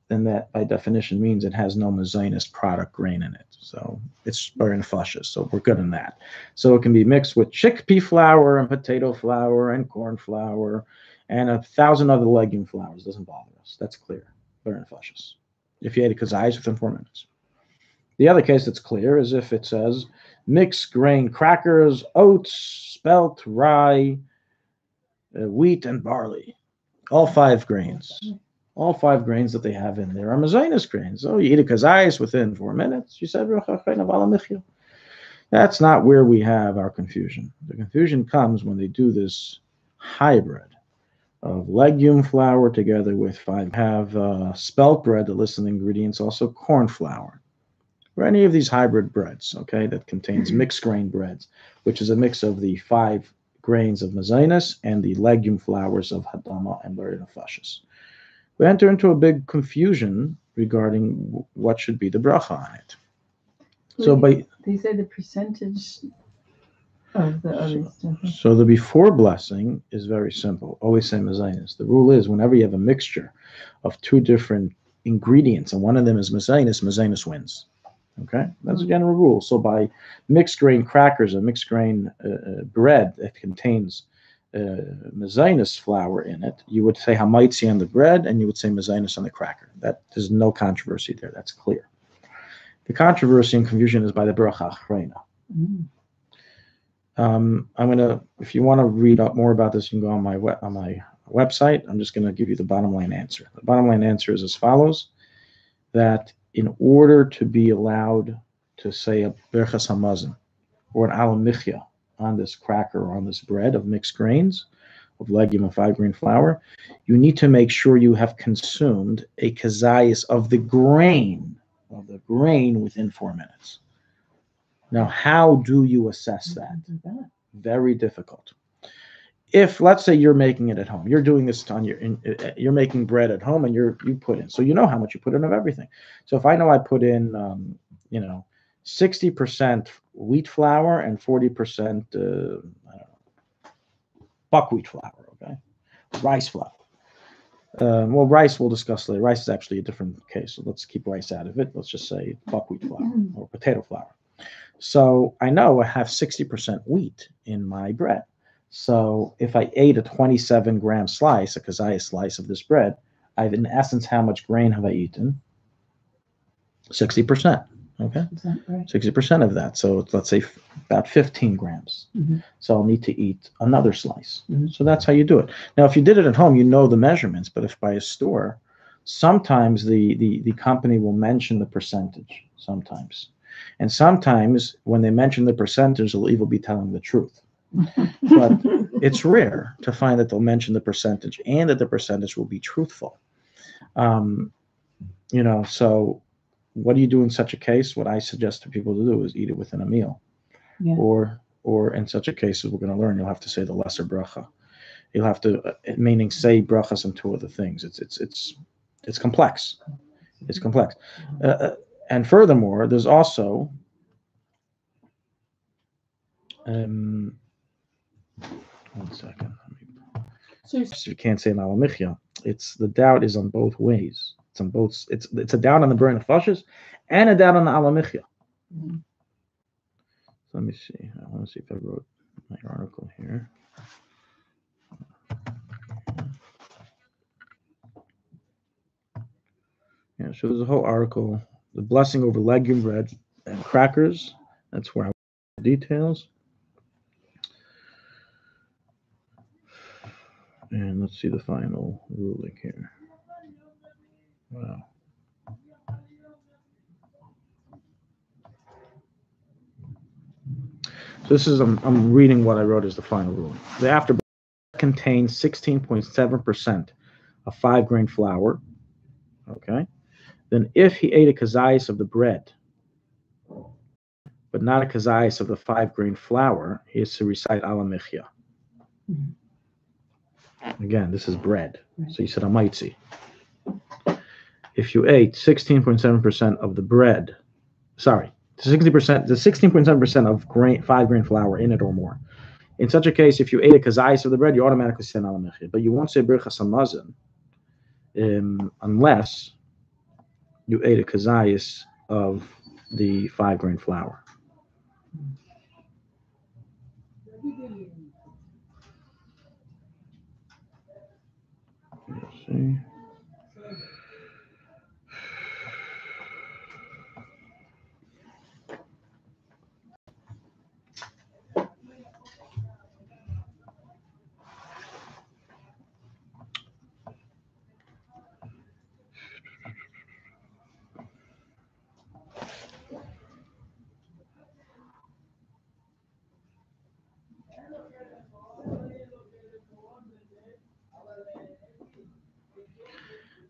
then that by definition means it has no mezainis product grain in it. So it's birchas. So we're good in that. So it can be mixed with chickpea flour and potato flour and corn flour and 1,000 other legume flours. Doesn't bother us. That's clear. Birchas. If you ate a kazayis within 4 minutes. The other case that's clear is if it says mixed grain crackers, oats, spelt, rye, wheat, and barley. All 5 grains. All 5 grains that they have in there are mezainis grains. Oh, you eat a kazayis within 4 minutes. You said, that's not where we have our confusion. The confusion comes when they do this hybrid of legume flour together with 5. Have spelt bread, the listed ingredients, also corn flour. Or any of these hybrid breads, okay, that contains mixed grain breads, which is a mix of the 5 grains of mezainis and the legume flours of hadama and birchas. We enter into a big confusion regarding what should be the bracha on it. So they say the percentage of the other stuff. So the before blessing is very simple. Always say mezainis. The rule is whenever you have a mixture of 2 different ingredients and one of them is mezainis wins. Okay, that's a general rule. So by mixed grain crackers, a mixed grain bread that contains mezainis flour in it, you would say hamaitzi on the bread and you would say mezainis on the cracker. That there's no controversy there. That's clear. The controversy and confusion is by the bracha achreina. I'm gonna, if you want to read up more about this, you can go on my website. I'm just going to give you the bottom line answer. The bottom line answer is as follows: that in order to be allowed to say a birchas hamazon or an alamichya on this cracker or on this bread of mixed grains, of legume and 5 grain flour, you need to make sure you have consumed a kazayis of the grain within 4 minutes. Now, how do you assess that? Very difficult. If, let's say, you're making it at home, you're doing this on you're making bread at home and you put in, so you know how much you put in of everything. So if I know I put in, 60% wheat flour and 40% buckwheat flour, okay, rice flour. Well, rice we'll discuss later. Rice is actually a different case, so let's keep rice out of it. Let's just say buckwheat flour or potato flour. So I know I have 60% wheat in my bread. So if I ate a 27-gram slice, a kazayis slice of this bread, I've in essence, how much grain have I eaten? 60%. Okay, 60% of that. So let's say about 15 grams. So I'll need to eat another slice. So that's how you do it. Now, if you did it at home, you know the measurements. But if by a store, sometimes the company will mention the percentage. Sometimes, and sometimes when they mention the percentage, they'll even be telling the truth. But it's rare to find that they'll mention the percentage and that the percentage will be truthful. So what do you do in such a case? What I suggest to people to do is eat it within a meal. Yeah. Or in such a case, as we're going to learn, you'll have to say the lesser bracha. You'll have to, meaning say brachas and 2 other things. It's complex. It's complex. And furthermore, there's also one second. So you can't say an alamichya. It's the doubt is on both ways. It's on both. It's a doubt on the birchas and a doubt on the alamichya. So let me see. I want to see if I wrote my article here. Yeah, so there's a whole article, the blessing over legume bread and crackers. That's where I want the details. And let's see the final ruling here. Wow. So this is, I'm reading what I wrote as the final ruling. The after contains 16.7% of 5 grain flour. Okay. Then if he ate a kazayis of the bread, but not a kazayis of the 5 grain flour, he is to recite alamichya. Again, this is bread. So you said amaitzi. If you ate 16.7% of the bread, the 16.7% of 5 grain flour in it or more. In such a case, if you ate a kazayis of the bread, you automatically say alamichya. But you won't say birchas hamazon unless you ate a kazayas of the 5-grain flour. Let's see.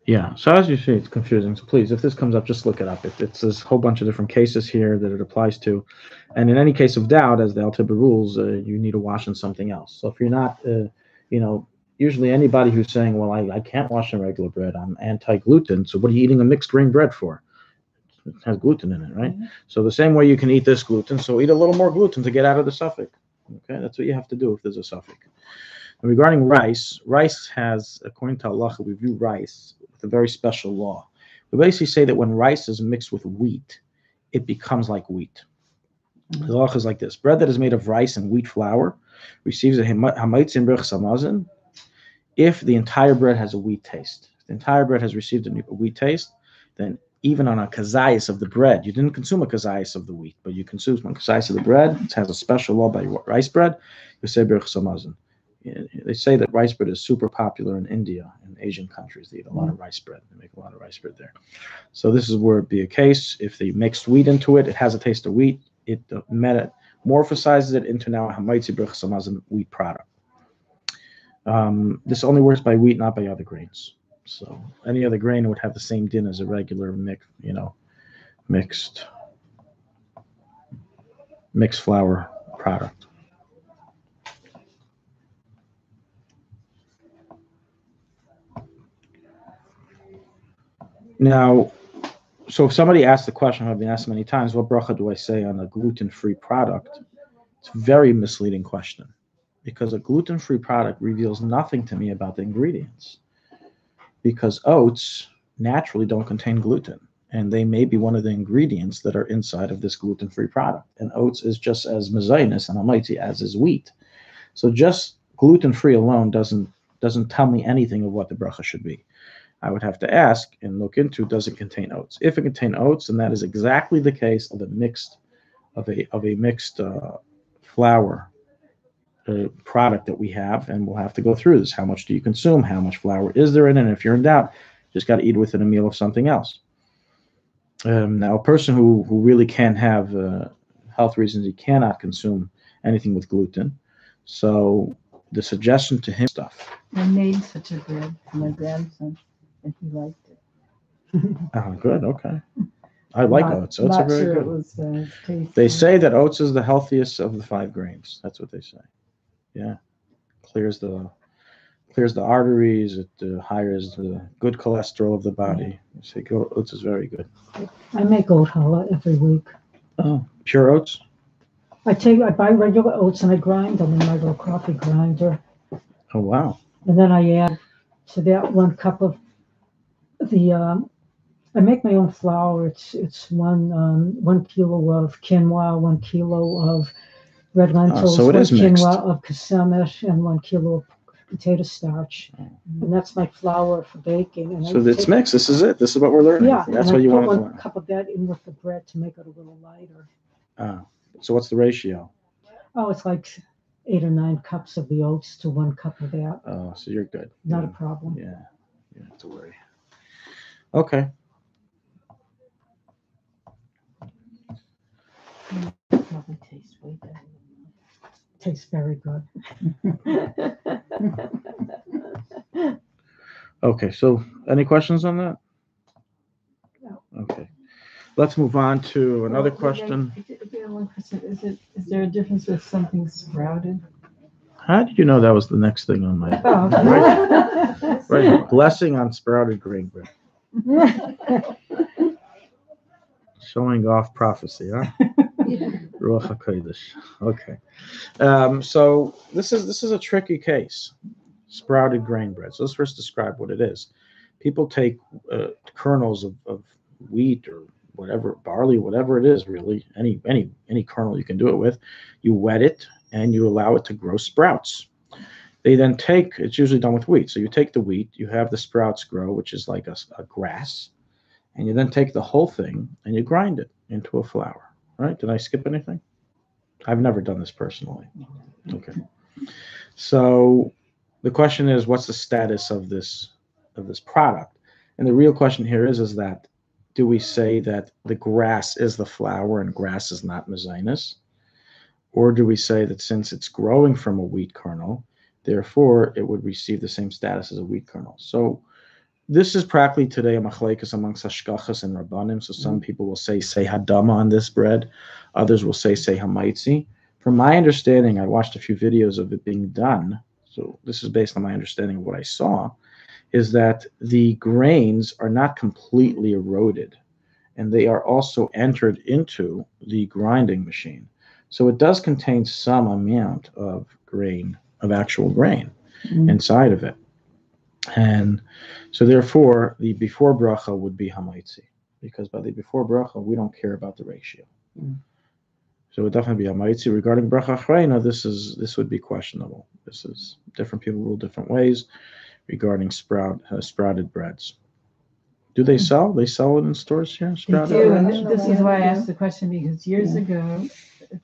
Yeah, so as you see, it's confusing. So please, if this comes up, just look it up. It's a whole bunch of different cases here that it applies to. And in any case of doubt, as the Al-Tibba rules, you need to wash in something else. So if you're not, usually anybody who's saying, well, I can't wash in regular bread, I'm anti-gluten, so what are you eating a mixed grain bread for? It has gluten in it, right? Mm-hmm. So the same way you can eat this gluten, so eat a little more gluten to get out of the suffix. Okay, that's what you have to do if there's a suffix. And regarding rice has, according to Allah, we view rice with a very special law. We basically say that when rice is mixed with wheat, it becomes like wheat. Mm-hmm. The law is like this: bread that is made of rice and wheat flour receives a hanehnin birchas if the entire bread has a wheat taste. If the entire bread has received a wheat taste, then even on a kazayas of the bread, you didn't consume a kazayas of the wheat, but you consumed one kazayas of the bread. It has a special law by rice bread. You say birchas hamazon. They say that rice bread is super popular in India and Asian countries. They eat a lot of rice bread. They make a lot of rice bread there. So this is where it'd be a case. If they mixed wheat into it, it has a taste of wheat. It metamorphosizes it into now a hanehnin birchas hamazon wheat product. This only works by wheat, not by other grains. So any other grain would have the same din as a regular mixed flour product. Now, so if somebody asks the question, I've been asked many times, what bracha do I say on a gluten-free product? It's a very misleading question, because a gluten-free product reveals nothing to me about the ingredients, because oats naturally don't contain gluten, and they may be one of the ingredients that are inside of this gluten-free product. And oats is just as mezainis and almighty as is wheat. So just gluten-free alone doesn't tell me anything of what the bracha should be. I would have to ask and look into, does it contain oats? If it contains oats, then that is exactly the case of a mixed flour product that we have, and we'll have to go through this. How much do you consume? How much flour is there in it? And if you're in doubt, just got to eat with it a meal of something else. Now, a person who really can't have health reasons, he cannot consume anything with gluten. So the suggestion to him stuff. I made such a bread for my grandson, and he liked it. Oh, good. Okay. I like oats. Oats are very good. It was tasty. They say that oats is the healthiest of the 5 grains. That's what they say. Yeah, clears the arteries. It hires the good cholesterol of the body. They say oats is very good. I make oat challah every week. Oh, pure oats? I buy regular oats and I grind them in my little coffee grinder. Oh, wow. And then I add to that 1 cup of I make my own flour. It's 1 kilo of quinoa, 1 kilo of red lentils, so 1 quinoa mixed. of kasemet, and 1 kilo of potato starch. And that's my flour for baking. And so it's mixed. This is it. This is what we're learning. Yeah, that's what you want to learn. 1 cup of that in with the bread to make it a little lighter. So what's the ratio? Oh, it's like 8 or 9 cups of the oats to 1 cup of that. Oh, so you're good. Not a problem. Yeah, you don't have to worry. Okay. Probably tastes way better. Tastes very good. Okay, so any questions on that? No. Okay. Let's move on to another question. One question. Is there a difference with something sprouted? How did you know that was the next thing on my right? Blessing on sprouted grain bread. Showing off prophecy, huh? Ruach HaKodesh. Okay. So this is a tricky case. Sprouted grain bread. So let's first describe what it is. People take kernels of wheat or whatever, barley, whatever it is, really, any kernel you can do it with. You wet it and you allow it to grow sprouts. They then take, it's usually done with wheat. So you take the wheat, you have the sprouts grow, which is like a grass, and you then take the whole thing and you grind it into a flour, right? Did I skip anything? I've never done this personally. Okay. So the question is, what's the status of this product? And the real question here is that, do we say that the grass is the flour and grass is not mezainis? Or do we say that since it's growing from a wheat kernel, therefore it would receive the same status as a wheat kernel? So this is practically today a machlekes amongst hashkachas and rabbanim. So some people will say hadama on this bread. Others will say hamaitzi. From my understanding, I watched a few videos of it being done. So this is based on my understanding of what I saw, is that the grains are not completely eroded, and they are also entered into the grinding machine. So it does contain some amount of grain, of actual grain inside of it. And so therefore, the before bracha would be hamaitzi, because by the before bracha, we don't care about the ratio. So it would definitely be hamaitzi. Regarding bracha achrayna, this would be questionable. This is different people rule different ways regarding sprouted breads. Do they sell? They sell it in stores here? They do, and this is why I asked the question, because years ago,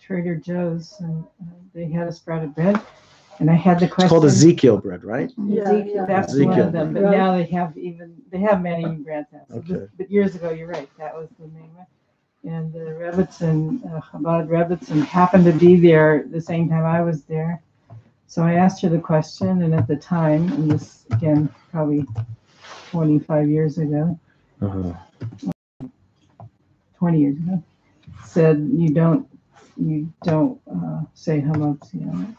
Trader Joe's, and they had a sprouted bread, and I had the question. It's called Ezekiel bread, right? Yeah. That's Ezekiel one of them, but bread. now they have many breads now. So Okay. but years ago, you're right, that was the main one. And the Rebbitzin, Chabad Rebbitzin happened to be there the same time I was there. So I asked her the question, and at the time, and this again probably 25 years ago, 20 years ago, said you don't say hamotzi on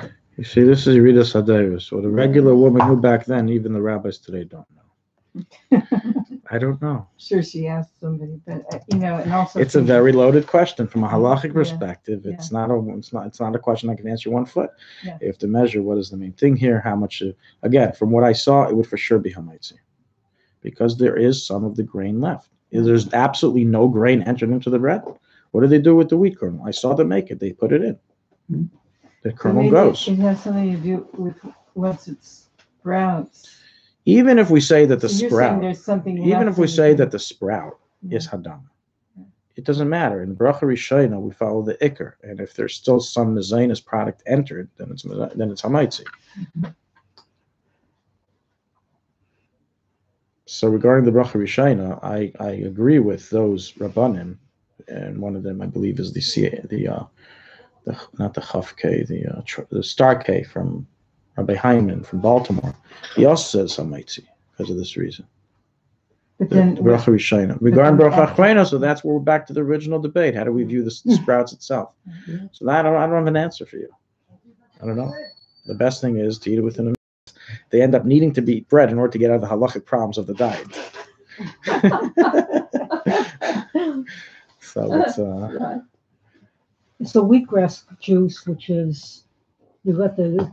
it. You see, this is Rita Sadevis. So the regular woman who back then, even the rabbis today don't know. I don't know. Sure, she asked somebody, but and also It's a very loaded question from a halachic Yeah. perspective. It's not a question I can answer 1 foot. Yeah. You have to measure what is the main thing here, how much. Again, from what I saw, it would for sure be hamaitzi, because there is some of the grain left. There's absolutely no grain entered into the bread. What do they do with the wheat kernel? I saw them make it. They put it in. The kernel maybe goes. It has something to do with once it sprouts. Even if we say that the So you're saying sprout, there's something even left if we in the say grain. that the sprout is hadam, Yeah. it doesn't matter. In bracha rishayna, we follow the ikar, and if there's still some mezainis product entered, then it's hamaitzi. So regarding the bracha rishayna, I agree with those rabbanim, and one of them I believe is the not the Chaf K, the Star K from Rabbi Hyman from Baltimore. He also says hamaitzi because of this reason. But then Bracha rishayna. Regarding then bracha after- achrayna, so that's where we're back to the original debate. How do we view the sprouts itself? So that I don't have an answer for you. I don't know. The best thing is to eat it within a minute. They end up needing to be bread in order to get out of the halachic problems of the diet. So it's So wheatgrass juice, which is, you let the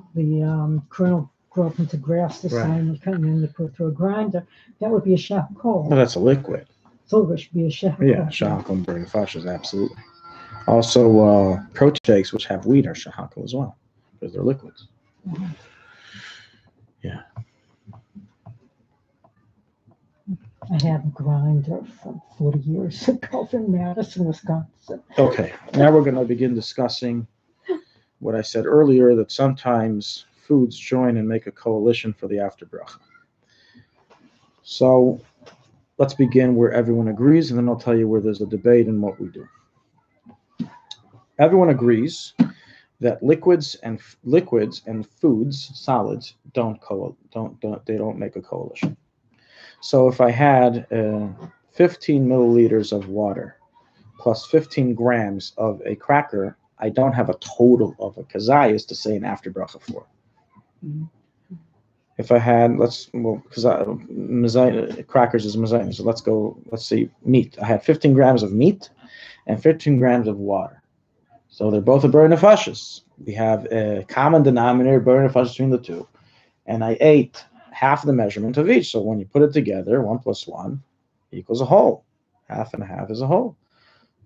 kernel grow up into grass this Right. time, and then you put it through a grinder. That would be a well, shahakol. that's a liquid. So it should be a shahakol. Yeah, shahakol and burning fashas, absolutely. Also, protein shakes, which have wheat, are shahakol as well, because they're liquids. Yeah. I had a grinder from 40 years ago in Madison, Wisconsin. Okay, now we're going to begin discussing what I said earlier, that sometimes foods join and make a coalition for the after bracha. So let's begin where everyone agrees, and then I'll tell you where there's a debate and what we do. Everyone agrees that liquids and foods, solids, don't make a coalition. So if I had 15 milliliters of water plus 15 grams of a cracker, I don't have a total of a kazayas to say an after bracha for. If I had, crackers is mezainis, so let's see, meat. I had 15 grams of meat and 15 grams of water. So they're both a burn nefashis. We have a common denominator, burn nefashis between the two. And I ate half the measurement of each. So when you put it together, 1 + 1 equals a whole. half and half is a whole.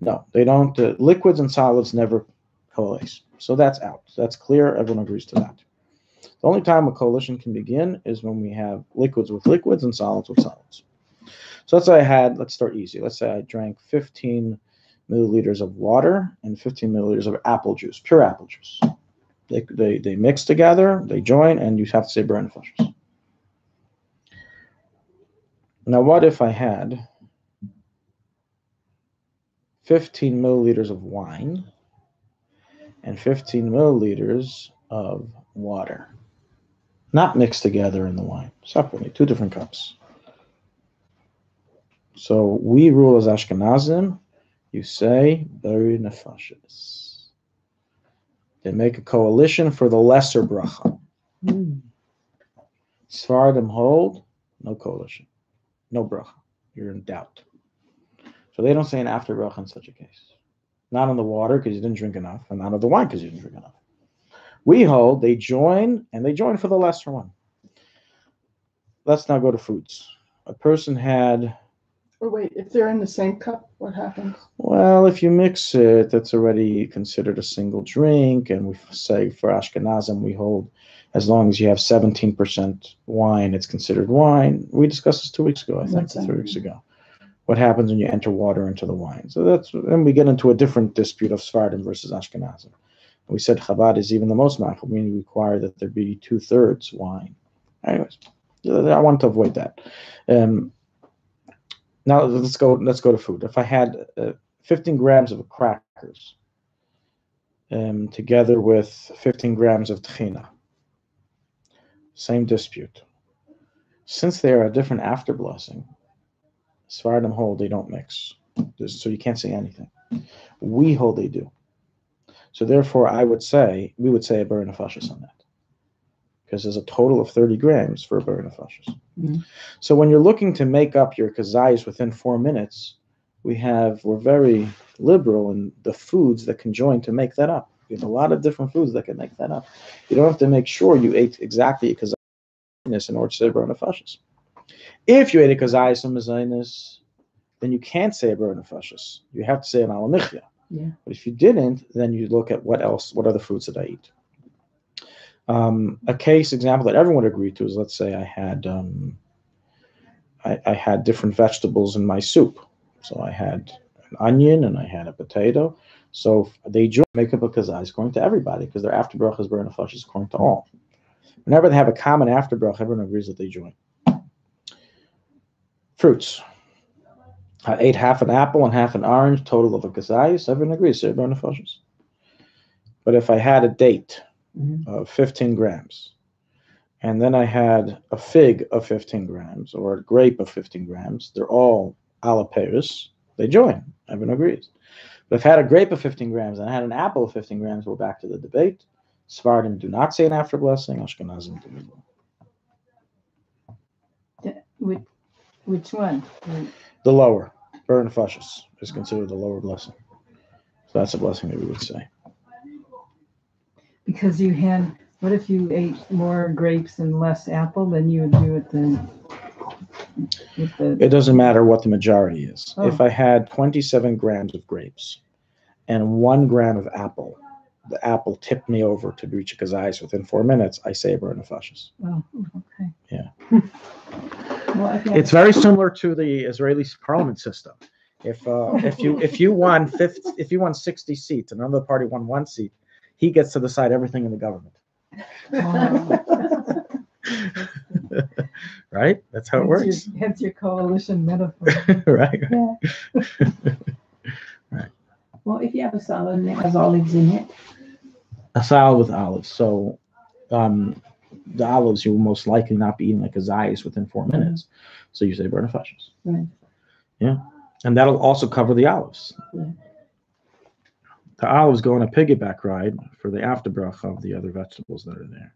No, they don't. Liquids and solids never coalesce. So that's out. That's clear. Everyone agrees to that. The only time a coalition can begin is when we have liquids with liquids and solids with solids. So let's say let's start easy. Let's say I drank 15 milliliters of water and 15 milliliters of apple juice, pure apple juice. They mix together, they join, and you have to say birchas nefashos. Now, what if I had 15 milliliters of wine and 15 milliliters of water? Not mixed together in the wine, separately, 2 different cups. So we rule as Ashkenazim, you say birchas nefashos. They make a coalition for the lesser bracha. Sfardim hold, no coalition, no bracha. You're in doubt. So they don't say an after bracha in such a case. Not on the water because you didn't drink enough, and not on the wine because you didn't drink enough. We hold they join, and they join for the lesser one. Let's now go to foods. A person had... Or wait, if they're in the same cup, what happens? Well, if you mix it, that's already considered a single drink, and we say for Ashkenazim, we hold as long as you have 17% wine, it's considered wine. We discussed this 2 weeks ago, I think, 3 weeks ago. What happens when you enter water into the wine? So then we get into a different dispute of Sfardim versus Ashkenazim. We said Chabad is even the most machmir, meaning we require that there be 2/3 wine. Anyways, I want to avoid that. Now let's go to food. If I had 15 grams of crackers together with 15 grams of tahina, same dispute. Since they are a different after blessing, Sfardim hold they don't mix, so you can't say anything. We hold they do. So therefore, we would say a birchas nefashos on that, because there's a total of 30 grams for a birchas nefashos. Mm-hmm. So when you're looking to make up your kazayis within 4 minutes, we're very liberal in the foods that can join to make that up. We have a lot of different foods that can make that up. You don't have to make sure you ate exactly a kazayis in order to say birchas nefashos. If you ate a kazayis and mezainis, then you can't say a birchas nefashos. You have to say an alamichya. Yeah. But if you didn't, then you look at what other foods did I eat. A case example that everyone would agree to is, let's say I had different vegetables in my soup. So I had an onion and I had a potato. So they make up a kazayis according to everybody, because their after bracha is birchas nefashos according to all. Whenever they have a common after bracha, everyone agrees that they join. Fruits. I ate half an apple and half an orange, total of a kazayis. Everyone agrees, say birchas nefashos. But if I had a date of 15 grams, and then I had a fig of 15 grams, or a grape of 15 grams, they're all ala peris, they join. Everyone agrees. But if I had a grape of 15 grams and I had an apple of 15 grams, we're back to the debate. Sfardim do not say an after blessing, Ashkenazim do. Which one? The lower. Birchas nefashos is considered the lower blessing. So that's a blessing that we would say. Because what if you ate more grapes and less apple, then you would do it It doesn't matter what the majority is. Oh. If I had 27 grams of grapes and 1 gram of apple, the apple tipped me over to reach a kazayis within 4 minutes, I say birchas nefashos. Oh, okay. Yeah. Well, it's very similar to the Israeli parliament system. If you won 60 seats and another party won 1 seat, he gets to decide everything in the government. Right? That's how it works. That's your coalition metaphor. Right. Yeah. Right. Well, if you have a salad and it has olives in it. A salad with olives. So the olives you will most likely not be eating like a kazayis within 4 minutes. So you say birchas nefashos. Right. Yeah. And that'll also cover the olives. Yeah. The olives go on a piggyback ride for the after bracha of the other vegetables that are there.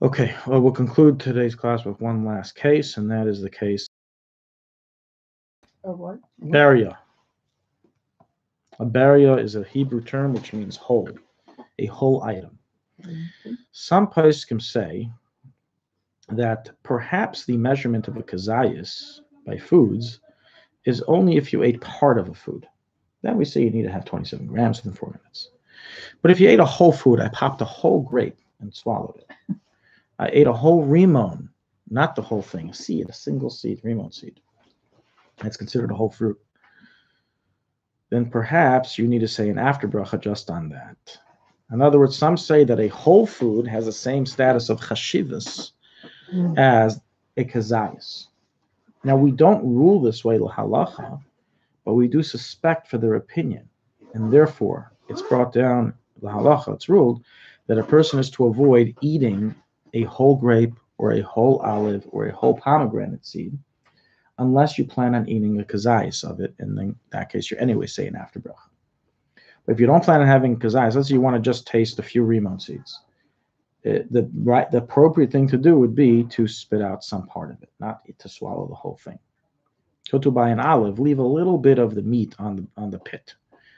Okay, well, we'll conclude today's class with one last case, and that is the case Of what? beria. A beria is a Hebrew term which means whole, a whole item. Mm-hmm. Some poskim say that perhaps the measurement of a kazayis by foods is only if you ate part of a food. Then we say you need to have 27 grams within 4 minutes. But if you ate a whole food, I popped a whole grape and swallowed it. I ate a whole rimon, not the whole thing, a seed, a single seed, rimon seed. That's considered a whole fruit. Then perhaps you need to say an after bracha just on that. In other words, some say that a whole food has the same status of chashivas as a kazayas. Now, we don't rule this way l'halacha, but we do suspect for their opinion. And therefore, it's brought down, l'halacha, it's ruled, that a person is to avoid eating a whole grape or a whole olive or a whole pomegranate seed, unless you plan on eating the kazayas of it, and in that case, you're anyway saying after bracha. But if you don't plan on having kazayas, let's say you want to just taste a few rimon seeds, the appropriate thing to do would be to spit out some part of it, not to swallow the whole thing. So to buy an olive, leave a little bit of the meat on the pit.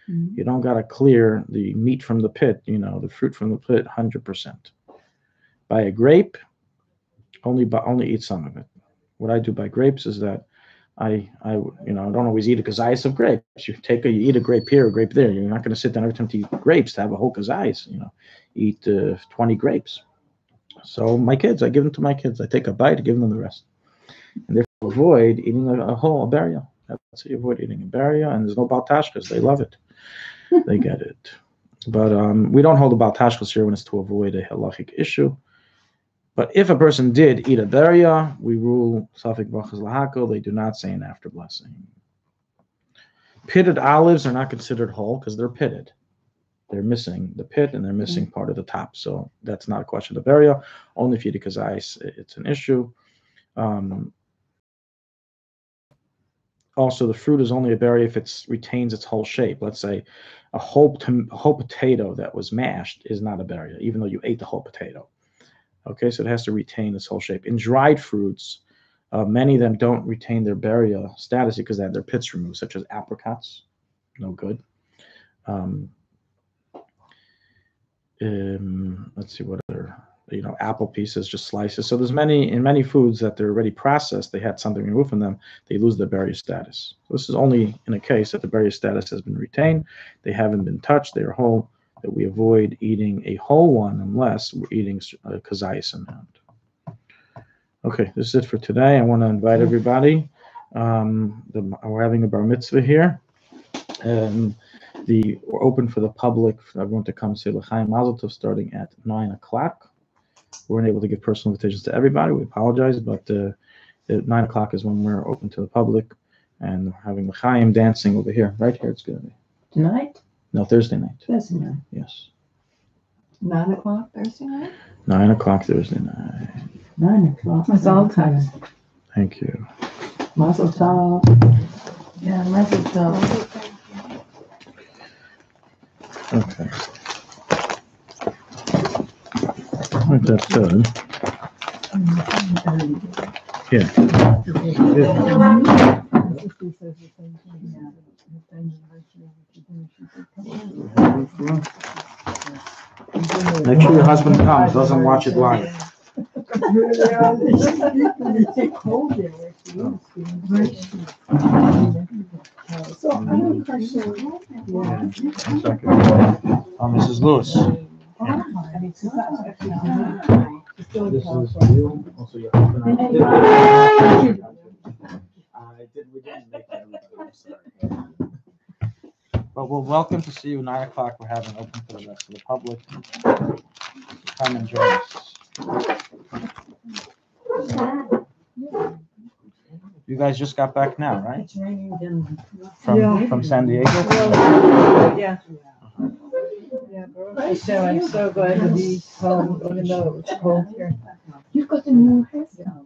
Mm-hmm. You don't got to clear the meat from the pit, the fruit from the pit 100%. Buy a grape, only eat some of it. What I do by grapes is that I don't always eat a kazayas of grapes. You eat a grape here, a grape there. You're not going to sit down every time to eat grapes to have a whole kazayas. Eat 20 grapes. So my kids, I give them to my kids. I take a bite, I give them the rest. And therefore avoid eating a whole bariah. That's how you avoid eating a bariah. And there's no baltashkas. They love it. They get it. But we don't hold the baltashkas here when it's to avoid a halachic issue. But if a person did eat a bariah, we rule safek brachas lahakol. They do not say an after blessing. Pitted olives are not considered whole because they're pitted. They're missing the pit and they're missing part of the top. So that's not a question of the bariah. Only if you eat kazayas, it's an issue. Also, the fruit is only a bariah if it retains its whole shape. Let's say a whole potato that was mashed is not a bariah, even though you ate the whole potato. Okay, so it has to retain its whole shape. In dried fruits, many of them don't retain their bariah status because they have their pits removed, such as apricots. No good. Let's see what other, apple pieces, just slices. So there's in many foods that they're already processed, they had something removed from them, they lose their bariah status. So this is only in a case that the bariah status has been retained, they haven't been touched, they are whole, that we avoid eating a whole one unless we're eating kazayas amount. Okay, this is it for today. I want to invite everybody. We're having a bar mitzvah here. We're open for the public, for everyone to come say l'chaim mazel tov starting at 9 o'clock. We weren't able to give personal invitations to everybody. We apologize, but at 9 o'clock is when we're open to the public, and we're having l'chaim dancing over here. Right here, it's going to be. Tonight? No, Thursday night. Thursday night. Yes. 9 o'clock Thursday night? 9 o'clock Thursday night. 9 o'clock. Mazel tov. Thank you. Mazel tov. Yeah, mazel tov. Okay. Like that said. Yeah. Make sure your husband comes, doesn't watch it live. So I have a question. Mrs. Lewis. This is you. Also your husband. We didn't make that. I'm sorry. But we're welcome to see you 9 o'clock. We're having open for the rest of the public. Come and join us. You guys just got back now, right? It's raining again. From San Diego? Yeah. So I'm so glad to be home, even though it was cold here. You've got a new hairstyle.